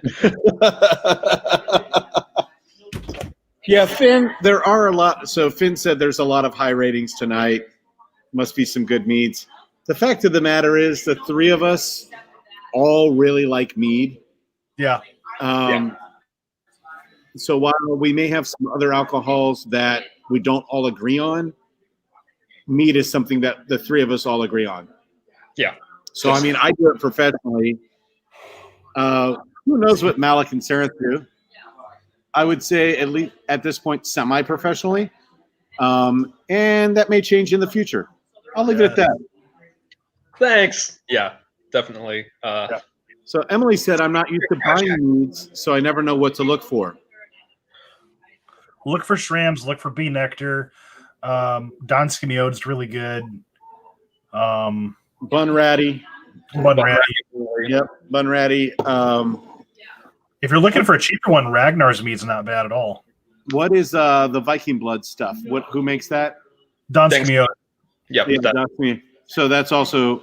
Yeah, Finn, there are a lot. So Finn said there's a lot of high ratings tonight. Must be some good meads. The fact of the matter is the three of us all really like mead. Yeah. So while we may have some other alcohols that we don't all agree on, mead is something that the three of us all agree on. Yeah. So, I mean, I do it professionally. Who knows what Malek and Sareth do? I would say at least at this point, semi-professionally. And that may change in the future. I'll leave it at that. Thanks. Yeah, definitely. So Emily said, I'm not used to buying meads, so I never know what to look for. Look for Shrams. Look for Bee Nectar. Donski Miod is really good. Bunratty. Yep, Bunratty. If you're looking for a cheaper one, Ragnar's mead's not bad at all. What is the Viking blood stuff? Who makes that? Donski Miod. Yep. Yeah, that's me. So that's also,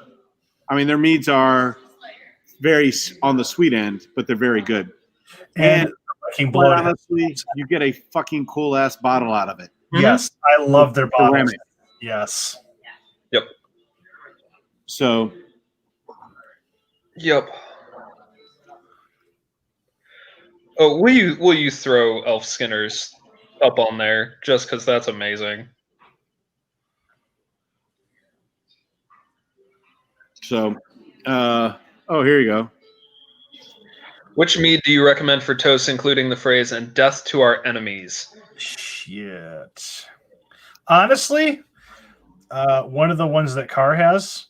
I mean, their meads are very on the sweet end, but they're very good. And Viking blood, honestly, you get a fucking cool ass bottle out of it. Yes, I love their bottles. Ceramic. Yes. Yep. So. Yep. Oh, will you throw Elf Skinners up on there just because that's amazing? So Here you go. Which mead do you recommend for toast, including the phrase "and death to our enemies"? Shit. Honestly, one of the ones that Carr has,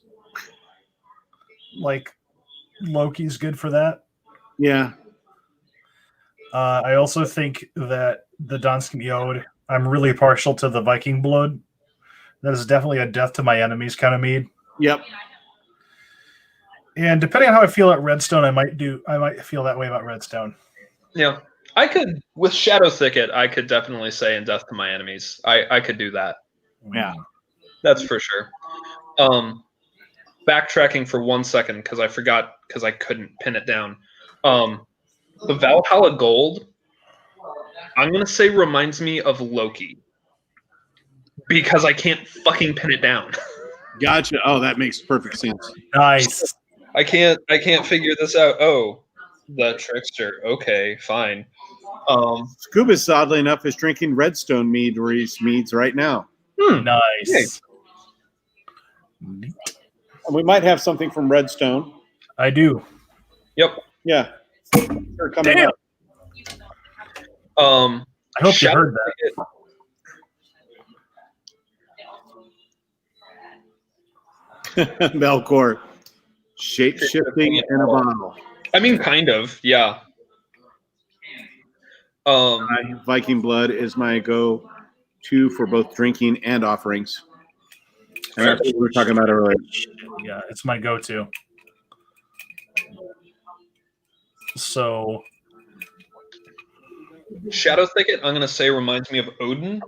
like Loki's good for that. Yeah. I also think that the Dansken Yod, I'm really partial to the Viking Blood. That is definitely a death to my enemies kind of mead. Yep. And depending on how I feel at Redstone, I might feel that way about Redstone. Yeah, I could with Shadow Thicket. I could definitely say "and death to my enemies." I could do that. Yeah. That's for sure. Backtracking for 1 second because I forgot because I couldn't pin it down. The Valhalla Gold, I'm gonna say reminds me of Loki because I can't fucking pin it down. Gotcha. Oh, that makes perfect sense. Nice. I can't figure this out. Oh, the trickster. Okay, fine. Scuba's, oddly enough, is drinking Redstone meads right now. Nice. We might have something from Redstone. I do. Yep. Yeah. They're coming Damn. up. I hope you heard that. Melkor. Shape shifting in a bottle. I mean, kind of, yeah. Viking Blood is my go-to for both drinking and offerings. And that's what we were talking about earlier. Yeah, it's my go-to. So, Shadow Thicket, I'm going to say reminds me of Odin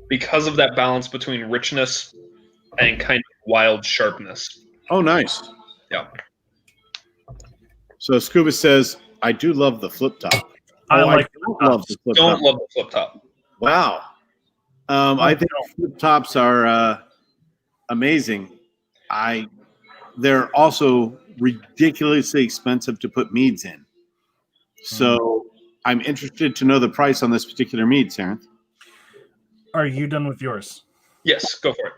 because of that balance between richness and kind of wild sharpness. Oh, nice. Yeah. So Scuba says, I do love the flip top. I don't love the flip Don't love the flip top. Wow. I think flip tops are amazing. They're also ridiculously expensive to put meads in. So I'm interested to know the price on this particular mead, Sareth. Are you done with yours? Yes, go for it.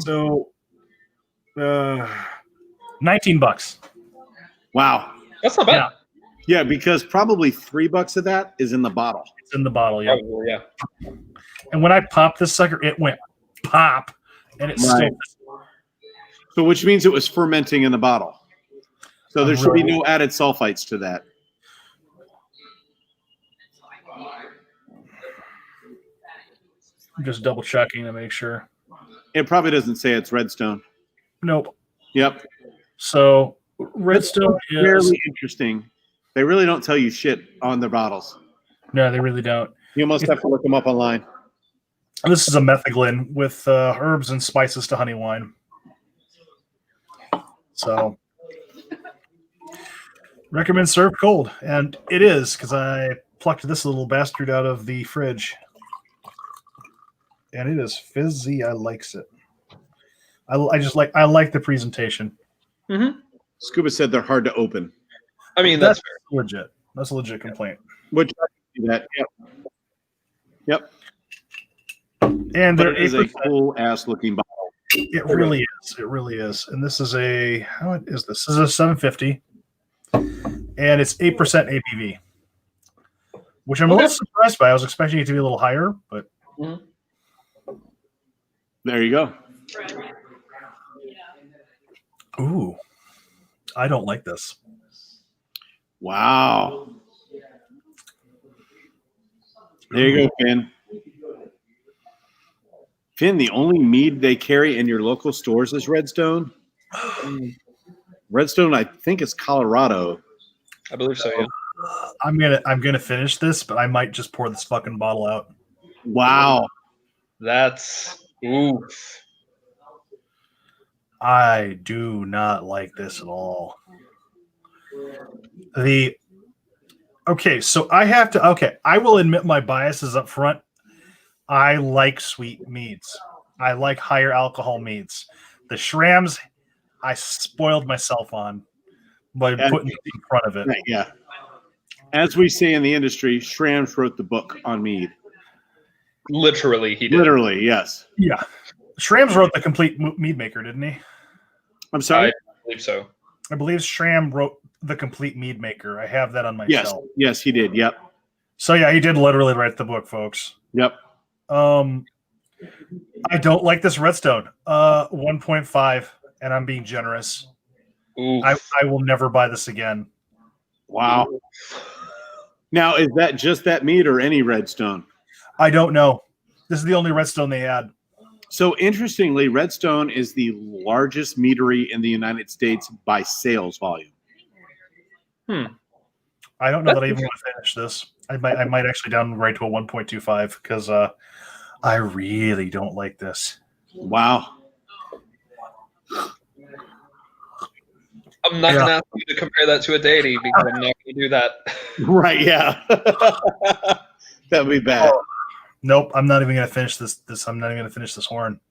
So, $19. Wow. That's not bad. Yeah, because probably $3 of that is in the bottle. It's in the bottle, yeah. Probably, yeah. And when I popped this sucker, it went pop, and it's still. So, which means it was fermenting in the bottle. So there should be no added sulfites to that. I'm just double checking to make sure. It probably doesn't say it's Redstone. Nope. Yep. So Redstone is fairly interesting. They really don't tell you shit on their bottles. No, they really don't. You almost have to look them up online. This is a metheglin with herbs and spices to honey wine. So recommend served cold, and it is because I plucked this little bastard out of the fridge, and it is fizzy. I likes it. I like the presentation. Mm-hmm. Scuba said they're hard to open. I mean, that's fair. Legit. That's a legit complaint. Which I can see that. Yep. And there is a cool ass looking bottle. It really is. It really is. And this is how is this? This is a 750, and it's 8% ABV, which I'm a little surprised by. I was expecting it to be a little higher, but there you go. Ooh, I don't like this. Wow. There you go, Finn. Finn, the only mead they carry in your local stores is Redstone. Redstone, I think, is Colorado. I believe so, yeah. I'm gonna finish this, but I might just pour this fucking bottle out. Wow. That's oof. I do not like this at all. So I will admit my biases up front. I like sweet meads. I like higher alcohol meads. The Shrams, I spoiled myself on by putting it in front of it. Right, yeah. As we say in the industry, Shrams wrote the book on mead. Literally, he did. Literally, yes. Yeah. Schramm's wrote the complete mead maker, didn't he? I'm sorry. I believe so. I believe Schramm wrote the complete mead maker. I have that on my Yes, shelf. yes, he did. Yep, So yeah, he did literally write the book, folks. yep. I don't like this Redstone. 1.5, and I'm being generous. Oof. I will never buy this again. Wow. Now, is that just that mead or any Redstone? I don't know. This is the only Redstone they had. So interestingly, Redstone is the largest meadery in the United States by sales volume. I don't know that I even want to finish this. I might actually downgrade to a 1.25 because I really don't like this. Wow. I'm not going to ask you to compare that to a deity because I'm not going to do that. Right, yeah. That would be bad. Nope, I'm not even going to finish this. I'm not even going to finish this horn.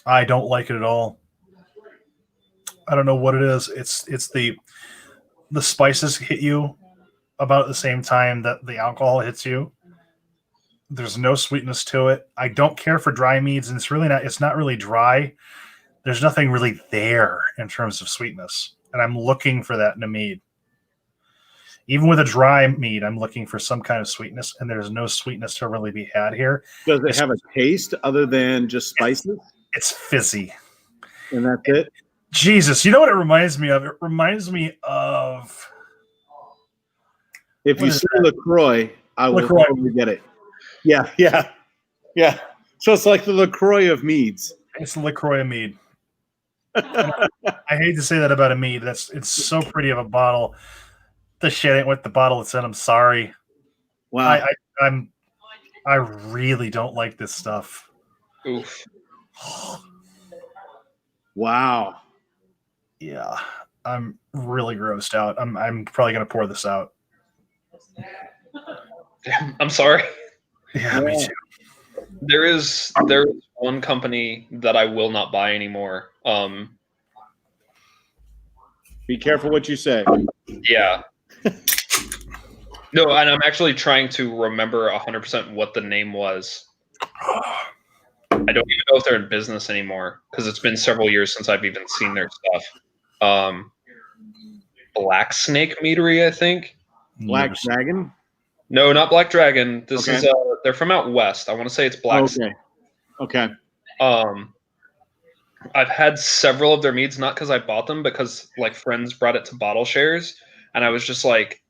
I don't like it at all. I don't know what it is. It's the spices hit you about at the same time that the alcohol hits you. There's no sweetness to it. I don't care for dry meads, and it's not really dry. There's nothing really there in terms of sweetness, and I'm looking for that in a mead. Even with a dry mead, I'm looking for some kind of sweetness, and there's no sweetness to really be had here. Does it have a taste other than just spices? It's fizzy. And that's it? Jesus, you know what it reminds me of? It reminds me of... If you say LaCroix, I will LaCroix. totally get it. Yeah. So it's like the LaCroix of meads. It's the LaCroix mead. I hate to say that about a mead. It's so pretty of a bottle. The shit ain't with the bottle it's in. I'm sorry. Wow. I really don't like this stuff. Oof. Wow. Yeah, I'm really grossed out. I'm probably gonna pour this out. I'm sorry. Yeah, me too. There is one company that I will not buy anymore. Be careful what you say. Yeah. No, and I'm actually trying to remember 100% what the name was. I don't even know if they're in business anymore because it's been several years since I've even seen their stuff. Black Snake Meadery, I think. Black Dragon? No, not Black Dragon. This Okay. is they're from out west. I want to say it's Black Snake. Okay. I've had several of their meads, not because I bought them, because like friends brought it to bottle shares, and I was just like,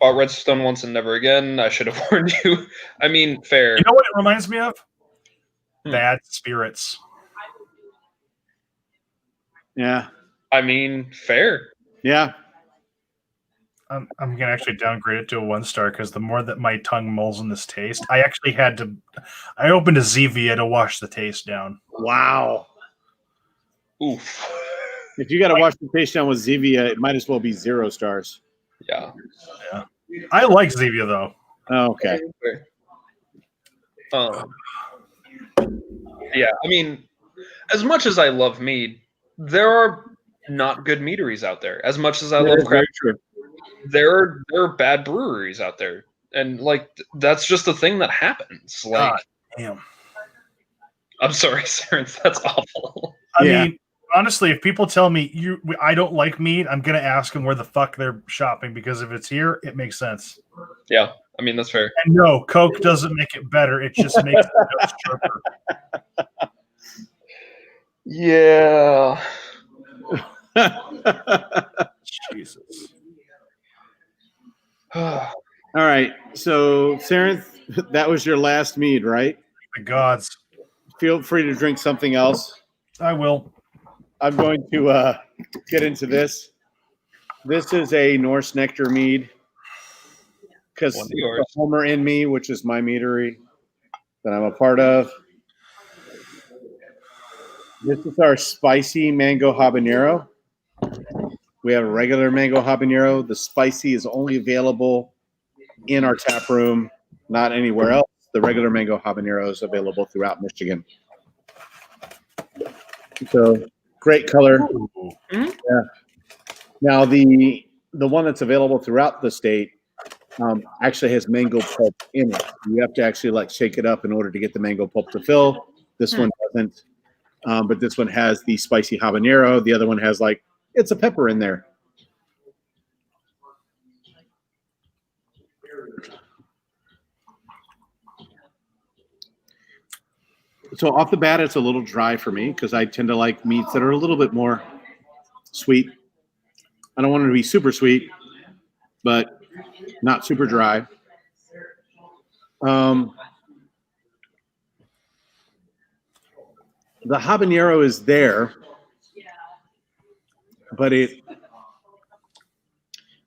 bought Redstone once and never again. I should have warned you. I mean, fair. You know what it reminds me of? Bad Spirits. Yeah. I mean, fair. Yeah. I'm going to actually downgrade it to a 1-star because the more that my tongue mulls in this taste, I opened a Zevia to wash the taste down. Wow. Oof. If you got to wash the taste down with Zevia, it might as well be 0 stars. Yeah. I like Zevia though. Oh, okay. Yeah, I mean, as much as I love mead, there are not good meaderies out there. As much as I love craft, there are bad breweries out there, and like that's just a thing that happens. Like, God damn. I'm sorry, Sareth, that's awful. I mean, honestly, if people tell me I don't like mead, I'm gonna ask them where the fuck they're shopping because if it's here, it makes sense. Yeah, I mean that's fair. And no, Coke doesn't make it better; it just makes the nose sharper. Yeah. Jesus. All right. So, Sareth, that was your last mead, right? The gods. Feel free to drink something else. I will. I'm going to get into this. This is a Norse Nectar mead because the Homer in me, which is my meadery that I'm a part of. This is our spicy mango habanero. We have a regular mango habanero. The spicy is only available in our tap room, not anywhere else. The regular mango habanero is available throughout Michigan. So great color. Mm-hmm. Yeah. Now the one that's available throughout the state actually has mango pulp in it. You have to actually like shake it up in order to get the mango pulp to fill. This one doesn't, but this one has the spicy habanero. The other one has like it's a pepper in there. So off the bat, it's a little dry for me because I tend to like meats that are a little bit more sweet. I don't want them to be super sweet, but not super dry. The habanero is there, but it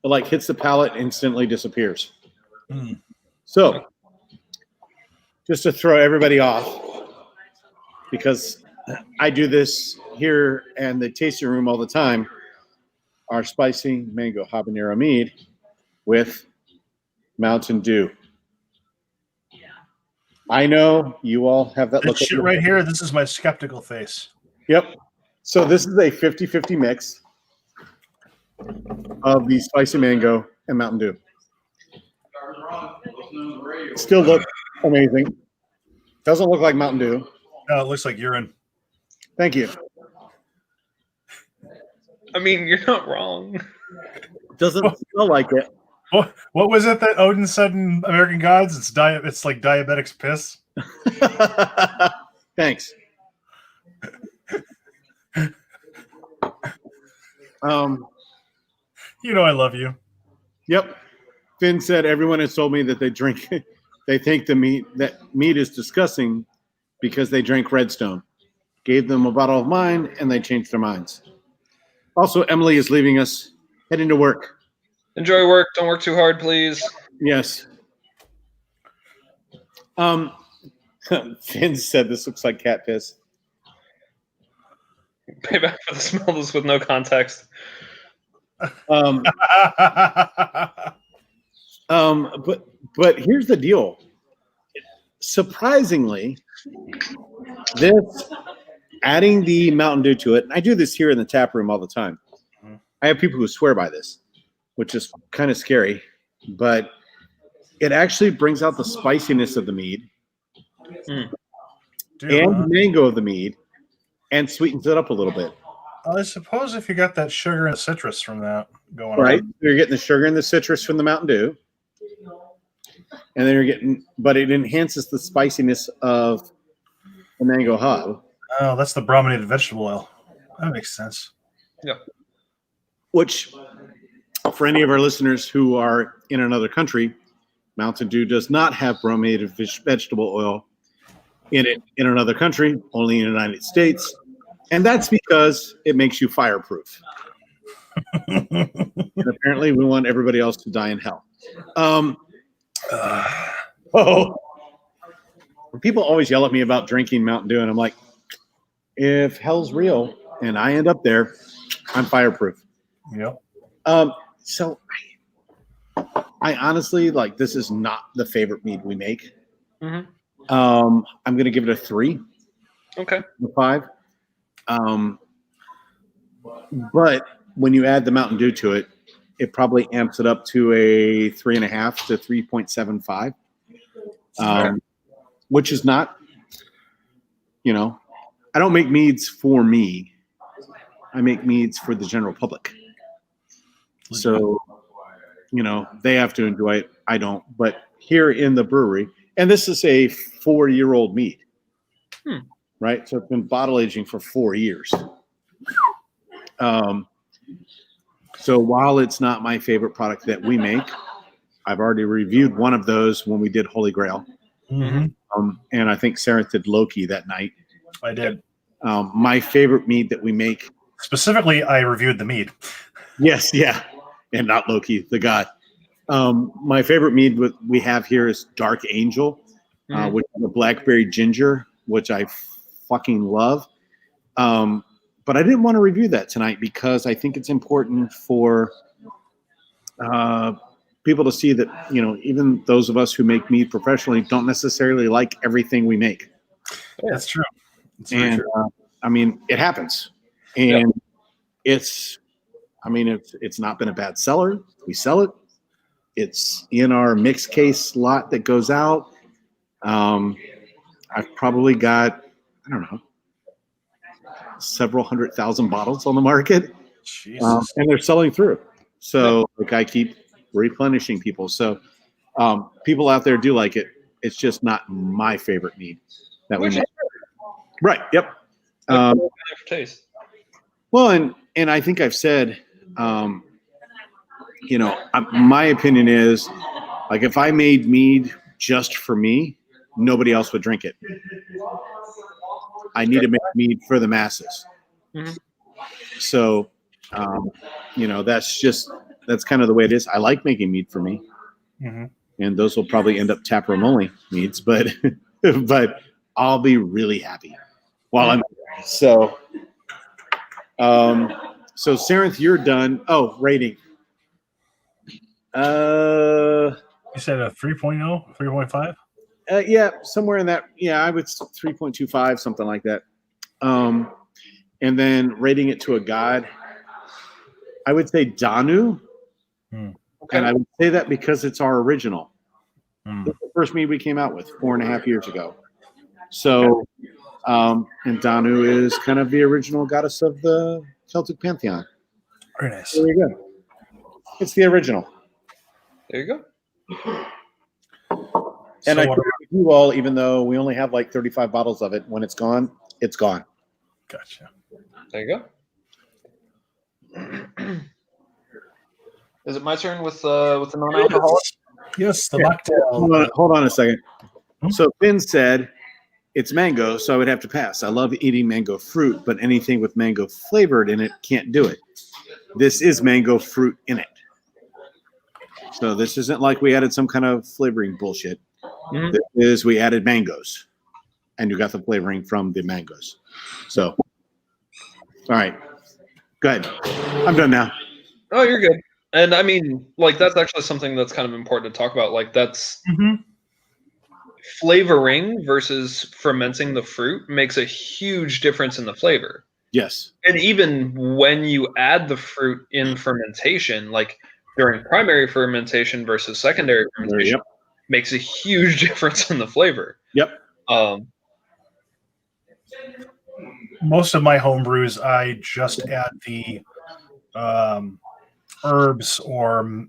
like hits the palate, instantly disappears. So just to throw everybody off, because I do this here and the tasting room all the time, our spicy mango habanero mead with Mountain Dew. I know you all have that This look. shit right here, this is my skeptical face. Yep. So this is a 50-50 mix of the spicy mango and Mountain Dew. Still looks amazing. Doesn't look like Mountain Dew. No, it looks like urine. Thank you. I mean, you're not wrong. Doesn't smell like it. What was it that Odin said in American Gods? It's like diabetic's piss. Thanks. You know I love you. Yep. Finn said everyone has told me that they think that meat is disgusting because they drank Redstone. Gave them a bottle of mine and they changed their minds. Also, Emily is leaving us, heading to work. Enjoy work. Don't work too hard, please. Yes. Finn said this looks like cat piss. Payback for the smells with no context. But here's the deal. Surprisingly, this adding the Mountain Dew to it, and I do this here in the tap room all the time. I have people who swear by this, which is kind of scary, but it actually brings out the spiciness of the mead and the mango of the mead and sweetens it up a little bit. I suppose if you got that sugar and citrus from that going Right. on. You're getting the sugar and the citrus from the Mountain Dew. And then but it enhances the spiciness of the mango hub. Oh, that's the brominated vegetable oil. That makes sense. Yeah. Which, for any of our listeners who are in another country, Mountain Dew does not have brominated vegetable oil in it in another country, only in the United States. And that's because it makes you fireproof. And apparently we want everybody else to die in hell. People always yell at me about drinking Mountain Dew, and I'm like, if hell's real and I end up there, I'm fireproof. Yep. So I honestly, like, this is not the favorite mead we make. Mm-hmm. I'm going to give it a 3. Okay. A 5. But when you add the Mountain Dew to it, it probably amps it up to a 3.5 to 3.75. Which is not, I don't make meads for me. I make meads for the general public. So, they have to enjoy it. I don't. But here in the brewery, and this is a 4-year-old mead, right? So it's been bottle aging for 4 years. So while it's not my favorite product that we make, I've already reviewed one of those when we did Holy Grail. Mm-hmm. And I think Sareth did Loki that night. I did. My favorite mead that we make. Specifically, I reviewed the mead. Yes, yeah. And not Loki, the god. My favorite mead we have here is Dark Angel, which is a blackberry ginger, which I fucking love. But I didn't want to review that tonight because I think it's important for people to see that, even those of us who make mead professionally don't necessarily like everything we make. Yeah, that's true. And it happens. And it's not been a bad seller. We sell it. It's in our mixed case lot that goes out. I've probably got, I don't know, several 100,000 bottles on the market, Jesus. and they're selling through. So like I keep replenishing people. So people out there do like it. It's just not my favorite mead that we Which make. is Right. Yep. what kind of taste. Well, and I think I've said, my opinion is, like, if I made mead just for me, nobody else would drink it. I need to make mead for the masses. Mhm. So, that's kind of the way it is. I like making mead for me, and those will probably end up taproom only meads, but but I'll be really happy while I'm so. So Sareth, you're done. Oh, rating. You said a 3.0, 3.5? Yeah, somewhere in that. Yeah, I would 3.25, something like that. And then rating it to a god, I would say Danu. Okay. And I would say that because it's our original. Mm. It's the first mead we came out with 4.5 years ago. So, and Danu is kind of the original goddess of the Celtic pantheon. Very nice. There you go. It's the original. There you go. And So I what agree with you all, even though we only have like 35 bottles of it. When it's gone, it's gone. Gotcha. There you go. Is it my turn with the non-alcoholic? Yes, the Yeah. mocktail. Hold on a second. Hmm? So Finn said it's mango, so I would have to pass. I love eating mango fruit, but anything with mango flavored in it can't do it. This is mango fruit in it. So this isn't like we added some kind of flavoring bullshit. Mhm. This is we added mangoes, and you got the flavoring from the mangoes. So, all right. Go ahead. I'm done now. Oh, you're good. And I mean, like, that's actually something that's kind of important to talk about. Like, that's flavoring versus fermenting the fruit makes a huge difference in the flavor. Yes. And even when you add the fruit in fermentation, like during primary fermentation versus secondary fermentation, Yep. makes a huge difference in the flavor. Yep. Most of my home brews, I just add the herbs or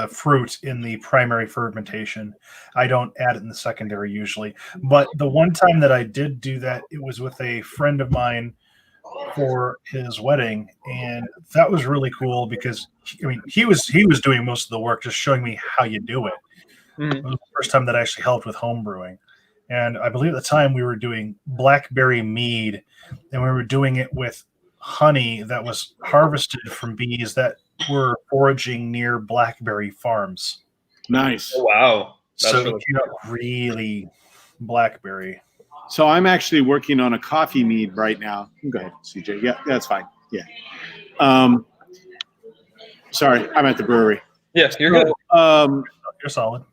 fruit in the primary fermentation. I don't add it in the secondary usually. But the one time that I did do that, it was with a friend of mine for his wedding, and that was really cool because he was doing most of the work, just showing me how you do it. Mhm. It was the first time that I actually helped with home brewing. And I believe at the time we were doing blackberry mead, and we were doing it with honey that was harvested from bees that were foraging near blackberry farms. Nice. Oh, wow. That's So really it came out really blackberry. So I'm actually working on a coffee mead right now. Go ahead, CJ. Yeah, that's fine. Yeah. Sorry, I'm at the brewery. Yeah, you're good. You're solid.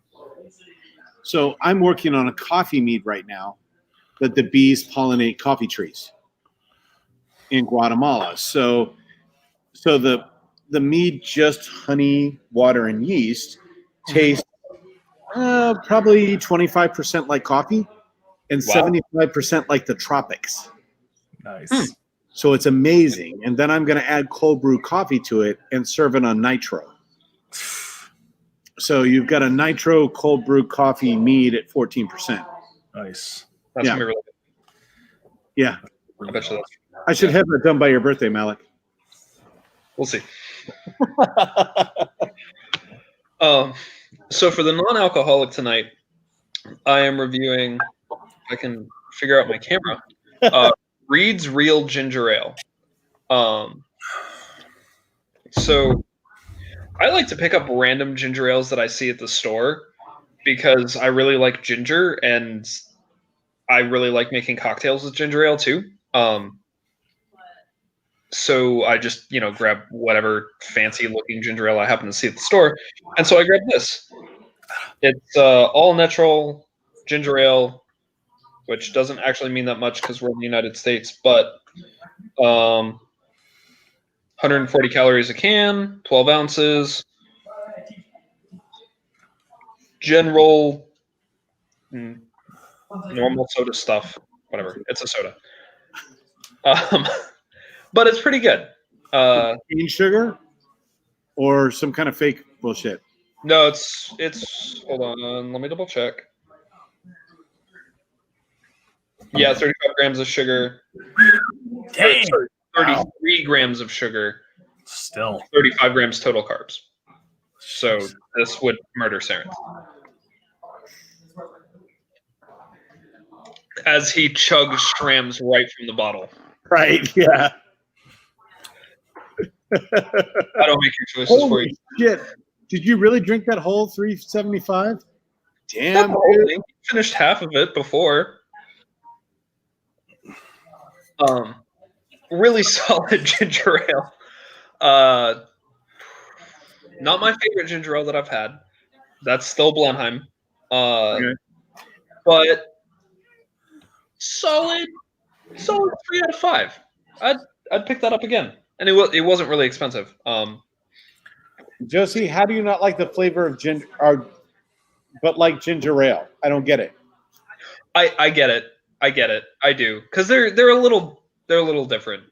So I'm working on a coffee mead right now that the bees pollinate coffee trees in Guatemala. So the mead, just honey, water, and yeast, tastes probably 25% like coffee and Wow. 75% like the tropics. Nice. So it's amazing. And then I'm going to add cold brew coffee to it and serve it on nitro. So you've got a nitro cold brew coffee mead at 14%. Nice. That's Yeah. gonna be really good. Yeah. I bet you that's, I should have that done by your birthday, Malek. we'll see. So for the non-alcoholic tonight, I am reviewing. If I can figure out my camera. Reed's Real Ginger Ale. So I like to pick up random ginger ales that I see at the store because I really like ginger and I really like making cocktails with ginger ale too. So I just, grab whatever fancy looking ginger ale I happen to see at the store. And so I grabbed this. It's all natural ginger ale, which doesn't actually mean that much because we're in the United States, but 140 calories a can, 12 ounces. general normal soda stuff. Whatever. It's a soda. But it's pretty good. Cane sugar or some kind of fake bullshit? No, it's hold on, let me double check. Yeah, 35 grams of sugar. Dang. Sorry, 33 grams of sugar. Still. 35 grams total carbs. So this would murder Sareth. As he chugs Shrams right from the bottle. Right, yeah. I don't make your choices for you. Shit. Did you really drink that whole 375? Damn, Not the whole dude. thing. Finished half of it before. Really solid ginger ale. Not my favorite ginger ale that I've had. That's still Blenheim. Okay. But solid 3 out of 5. I'd pick that up again. And it wasn't really expensive. Josie, how do you not like the flavor of ginger, but like ginger ale? I don't get it. I get it. I do. Because they're a little different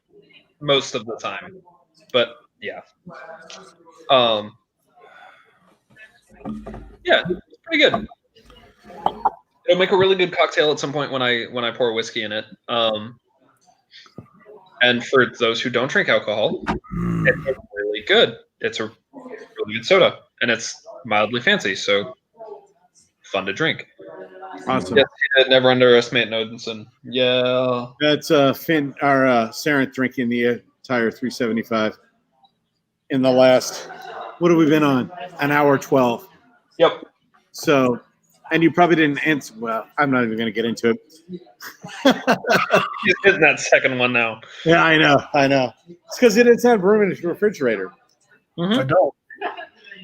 most of the time. But yeah. Yeah, it's pretty good. It'll make a really good cocktail at some point when I pour whiskey in it. And for those who don't drink alcohol, it's really good. It's a really good soda, and it's mildly fancy, so fun to drink. Awesome. Yes, never underestimate Odinson. Yeah. That's Finn or Sareth drinking the entire 375 in the last. What have we been on? An hour 12. Yep. So, and you probably didn't answer. Well, I'm not even going to get into it. He's hitting that second one now. Yeah, I know. It's because it doesn't have room in his refrigerator. Mm-hmm. I don't.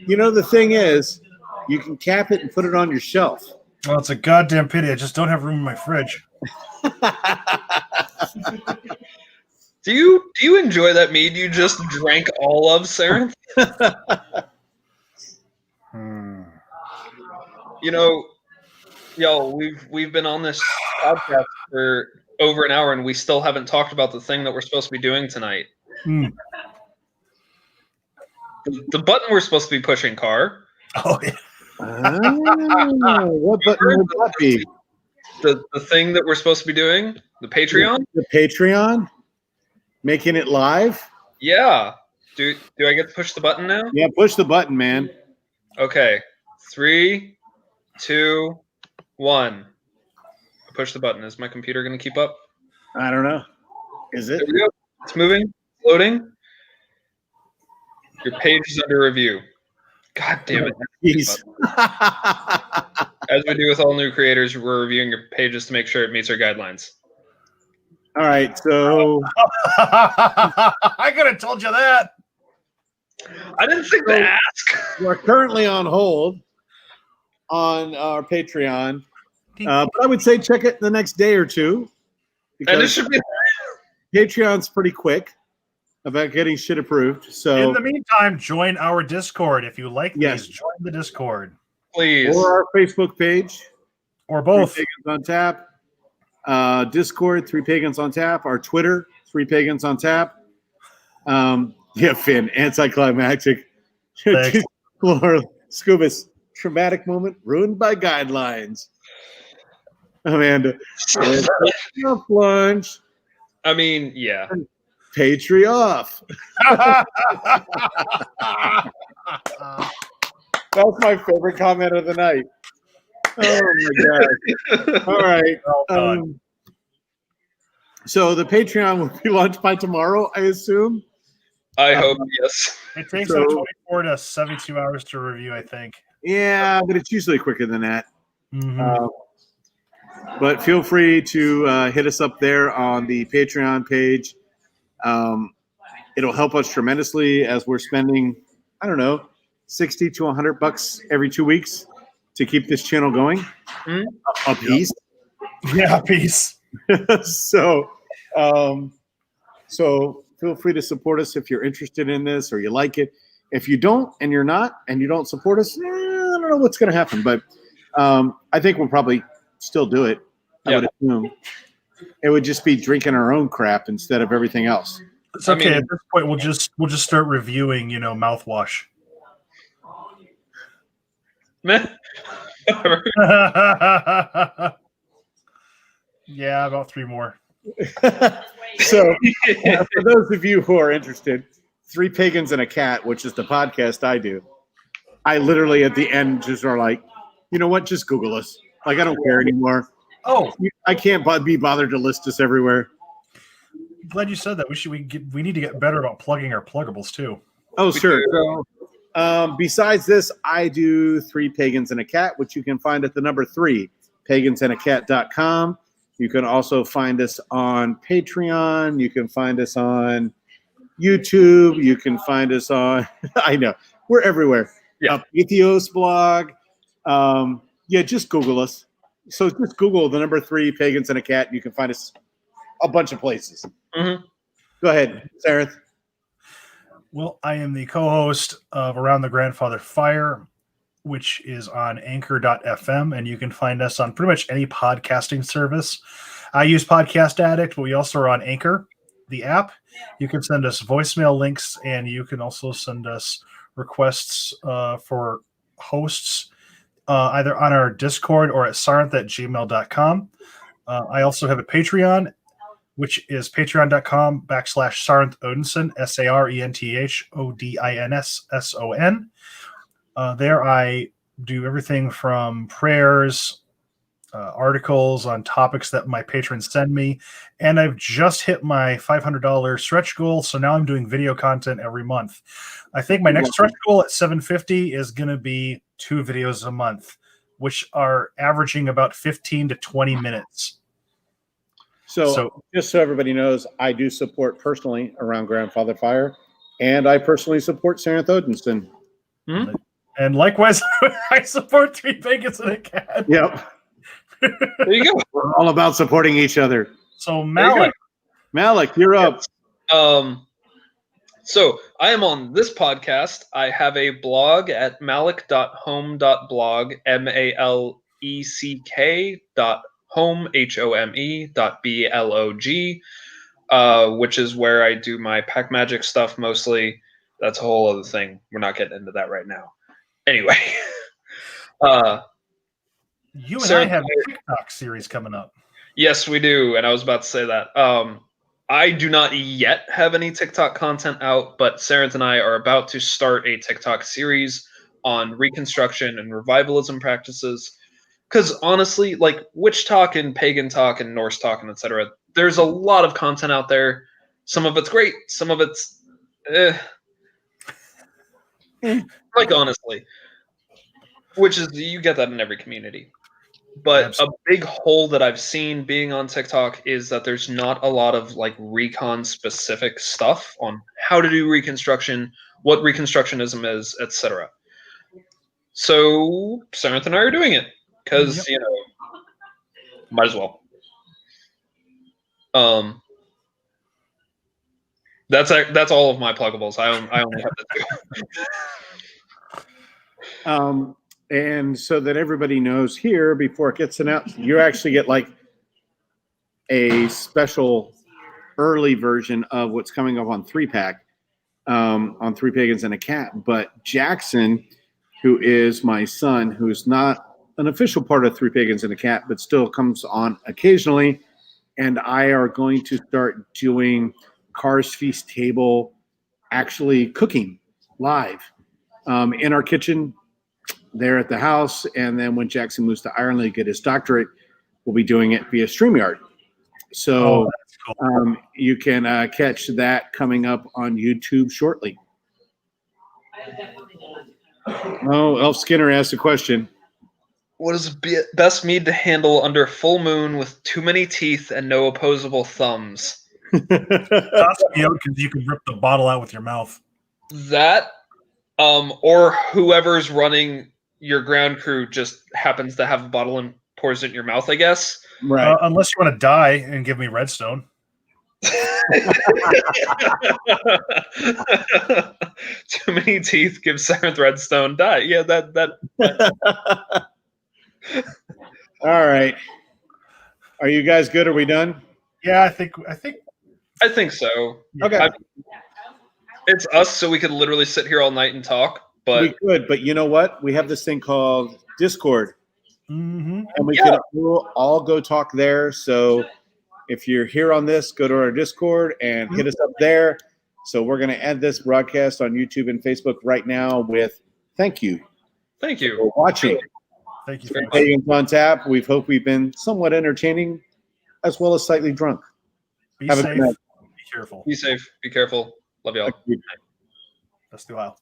You know, the thing is, you can cap it and put it on your shelf. Well, it's a goddamn pity. I just don't have room in my fridge. Do you enjoy that mead you just drank all of, Sarah? You know, yo, we've been on this podcast for over an hour and we still haven't talked about the thing that we're supposed to be doing tonight. The button we're supposed to be pushing, Car. Oh, yeah. What button would that be? The thing that we're supposed to be doing? The Patreon? The Patreon? Making it live? Yeah. Do I get to push the button now? Yeah, push the button, man. Okay. 3, 2, 1. Push the button. Is my computer going to keep up? I don't know. Is it? There we go. It's moving. Loading. Your page is under review. God damn it. Jeez. As we do with all new creators, we're reviewing your pages to make sure it meets our guidelines. All right, so I could have told you that. I didn't think to ask. we're currently on hold on our Patreon. But I would say check it the next day or two. And it should be Patreon's pretty quick about getting shit approved. So in the meantime, join our Discord. If you like Yes. these, join the Discord. please. or our Facebook page. Or both. 3 Pagans on Tap. Discord, 3 Pagans on Tap. Our Twitter, 3 Pagans on Tap. Yeah, Finn, anticlimactic. Thanks. Laura, Scubas, traumatic moment ruined by guidelines. Amanda, lunch. I mean, yeah. Patreon off. That was my favorite comment of the night. Oh my god! All right. Well done. So the Patreon will be launched by tomorrow, I assume. I hope, yes. It takes So- about 24 to 72 hours to review, I think. Yeah, but it's usually quicker than that. Mhm. But feel free to hit us up there on the Patreon page. It'll help us tremendously as we're spending, I don't know, $60 to $100 every 2 weeks to keep this channel going. Mhm. A piece. Yeah, peace. So feel free to support us if you're interested in this or you like it. If you don't and you're not and you don't support us, I don't don't know what's going to happen, but I think we'll probably still do it. I would assume it would just be drinking our own crap instead of everything else. It's okay. At this point, we'll just start reviewing, mouthwash. Yeah, about 3 more. So, for those of you who are interested, 3 Pagans and a Cat, which is the podcast I do, I literally at the end just are like, you know what? Just Google us. Like, I don't care anymore. Oh, I can't be bothered to list us everywhere. Glad you said that. We need to get better about plugging our pluggables too. Oh, sure. So, besides this, I do 3 Pagans and a Cat, which you can find at the number 3, pagansandacat.com. You can also find us on Patreon. You can find us on YouTube. You can find us on, I know, we're everywhere. Yeah. Ethos blog. Just Google us. So just Google the number 3 Pagans and a Cat. And you can find us a bunch of places. Mm-hmm. Go ahead, Sareth. Well, I am the co-host of Around the Grandfather Fire, which is on anchor.fm, and you can find us on pretty much any podcasting service. I use Podcast Addict, but we also are on Anchor, the app. You can send us voicemail links, and you can also send us requests for hosts either on our Discord or at sareth@gmail.com. I also have a Patreon, which is patreon.com/Sarenth Odinson, SARENTHODINSSON. There I do everything from prayers, articles on topics that my patrons send me, and I've just hit my $500 stretch goal, so now I'm doing video content every month. I think my next stretch goal at 750 is going to be 2 videos a month, which are averaging about 15 to 20 minutes. So just so everybody knows, I do support personally Around Grandfather Fire, and I personally support Sareth Odinson. Mm-hmm. And likewise, I support 3 Pagans and a Cat. Yep. There you go. We're all about supporting each other. So Malek. Malik, you're up. So I am on this podcast. I have a blog at malek.home.blog, MALECK.home, HOME.BLOG, which is where I do my Pack Magic stuff mostly. That's a whole other thing. We're not getting into that right now. Anyway. You and I have a TikTok series coming up. Yes, we do. And I was about to say that. I do not yet have any TikTok content out, but Sareth and I are about to start a TikTok series on reconstruction and revivalism practices. Because honestly, like witch talk and pagan talk and Norse talk and etc., there's a lot of content out there. Some of it's great. Some of it's like honestly, which is you get that in every community. But Absolutely. a big hole that I've seen being on TikTok is that there's not a lot of like recon specific stuff on how to do reconstruction, what reconstructionism is, etc. So Sareth and I are doing it because might as well. That's all of my pluggables. I only have the 2. And so that everybody knows here, before it gets announced, you actually get like a special early version of what's coming up on 3-pack, on 3 Pagans and a Cat. But Jackson, who is my son, who's not an official part of 3 Pagans and a Cat, but still comes on occasionally, and I are going to start doing Cars Feast Table, actually cooking live in our kitchen there at the house. And then when Jackson moves to Ireland to get his doctorate, we'll be doing it via StreamYard. So cool. You can catch that coming up on YouTube shortly. Oh, Elf Skinner asked a question. What is best mead to handle under full moon with too many teeth and no opposable thumbs? That's because you can rip the bottle out with your mouth. That, or whoever's running your ground crew just happens to have a bottle and pours it in your mouth, I guess. Right. Unless you want to die and give me redstone. Too many teeth give Sareth redstone die. Yeah, that All right. Are you guys good? Are we done? Yeah, I think I think so. Okay. It's us, so we could literally sit here all night and talk. But We could, but you know what? We have this thing called Discord, mhm. and we Yeah. can all go talk there. So if you're here on this, go to our Discord and hit us up there. So we're going to end this broadcast on YouTube and Facebook right now with thank you thank you. for watching. Thank you. Very Thank much. you. Pagans on Tap. We hope we've been somewhat entertaining as well as slightly drunk. Be Have a safe. good night. Be careful. Be safe. Be careful. Love y'all. Let's do well.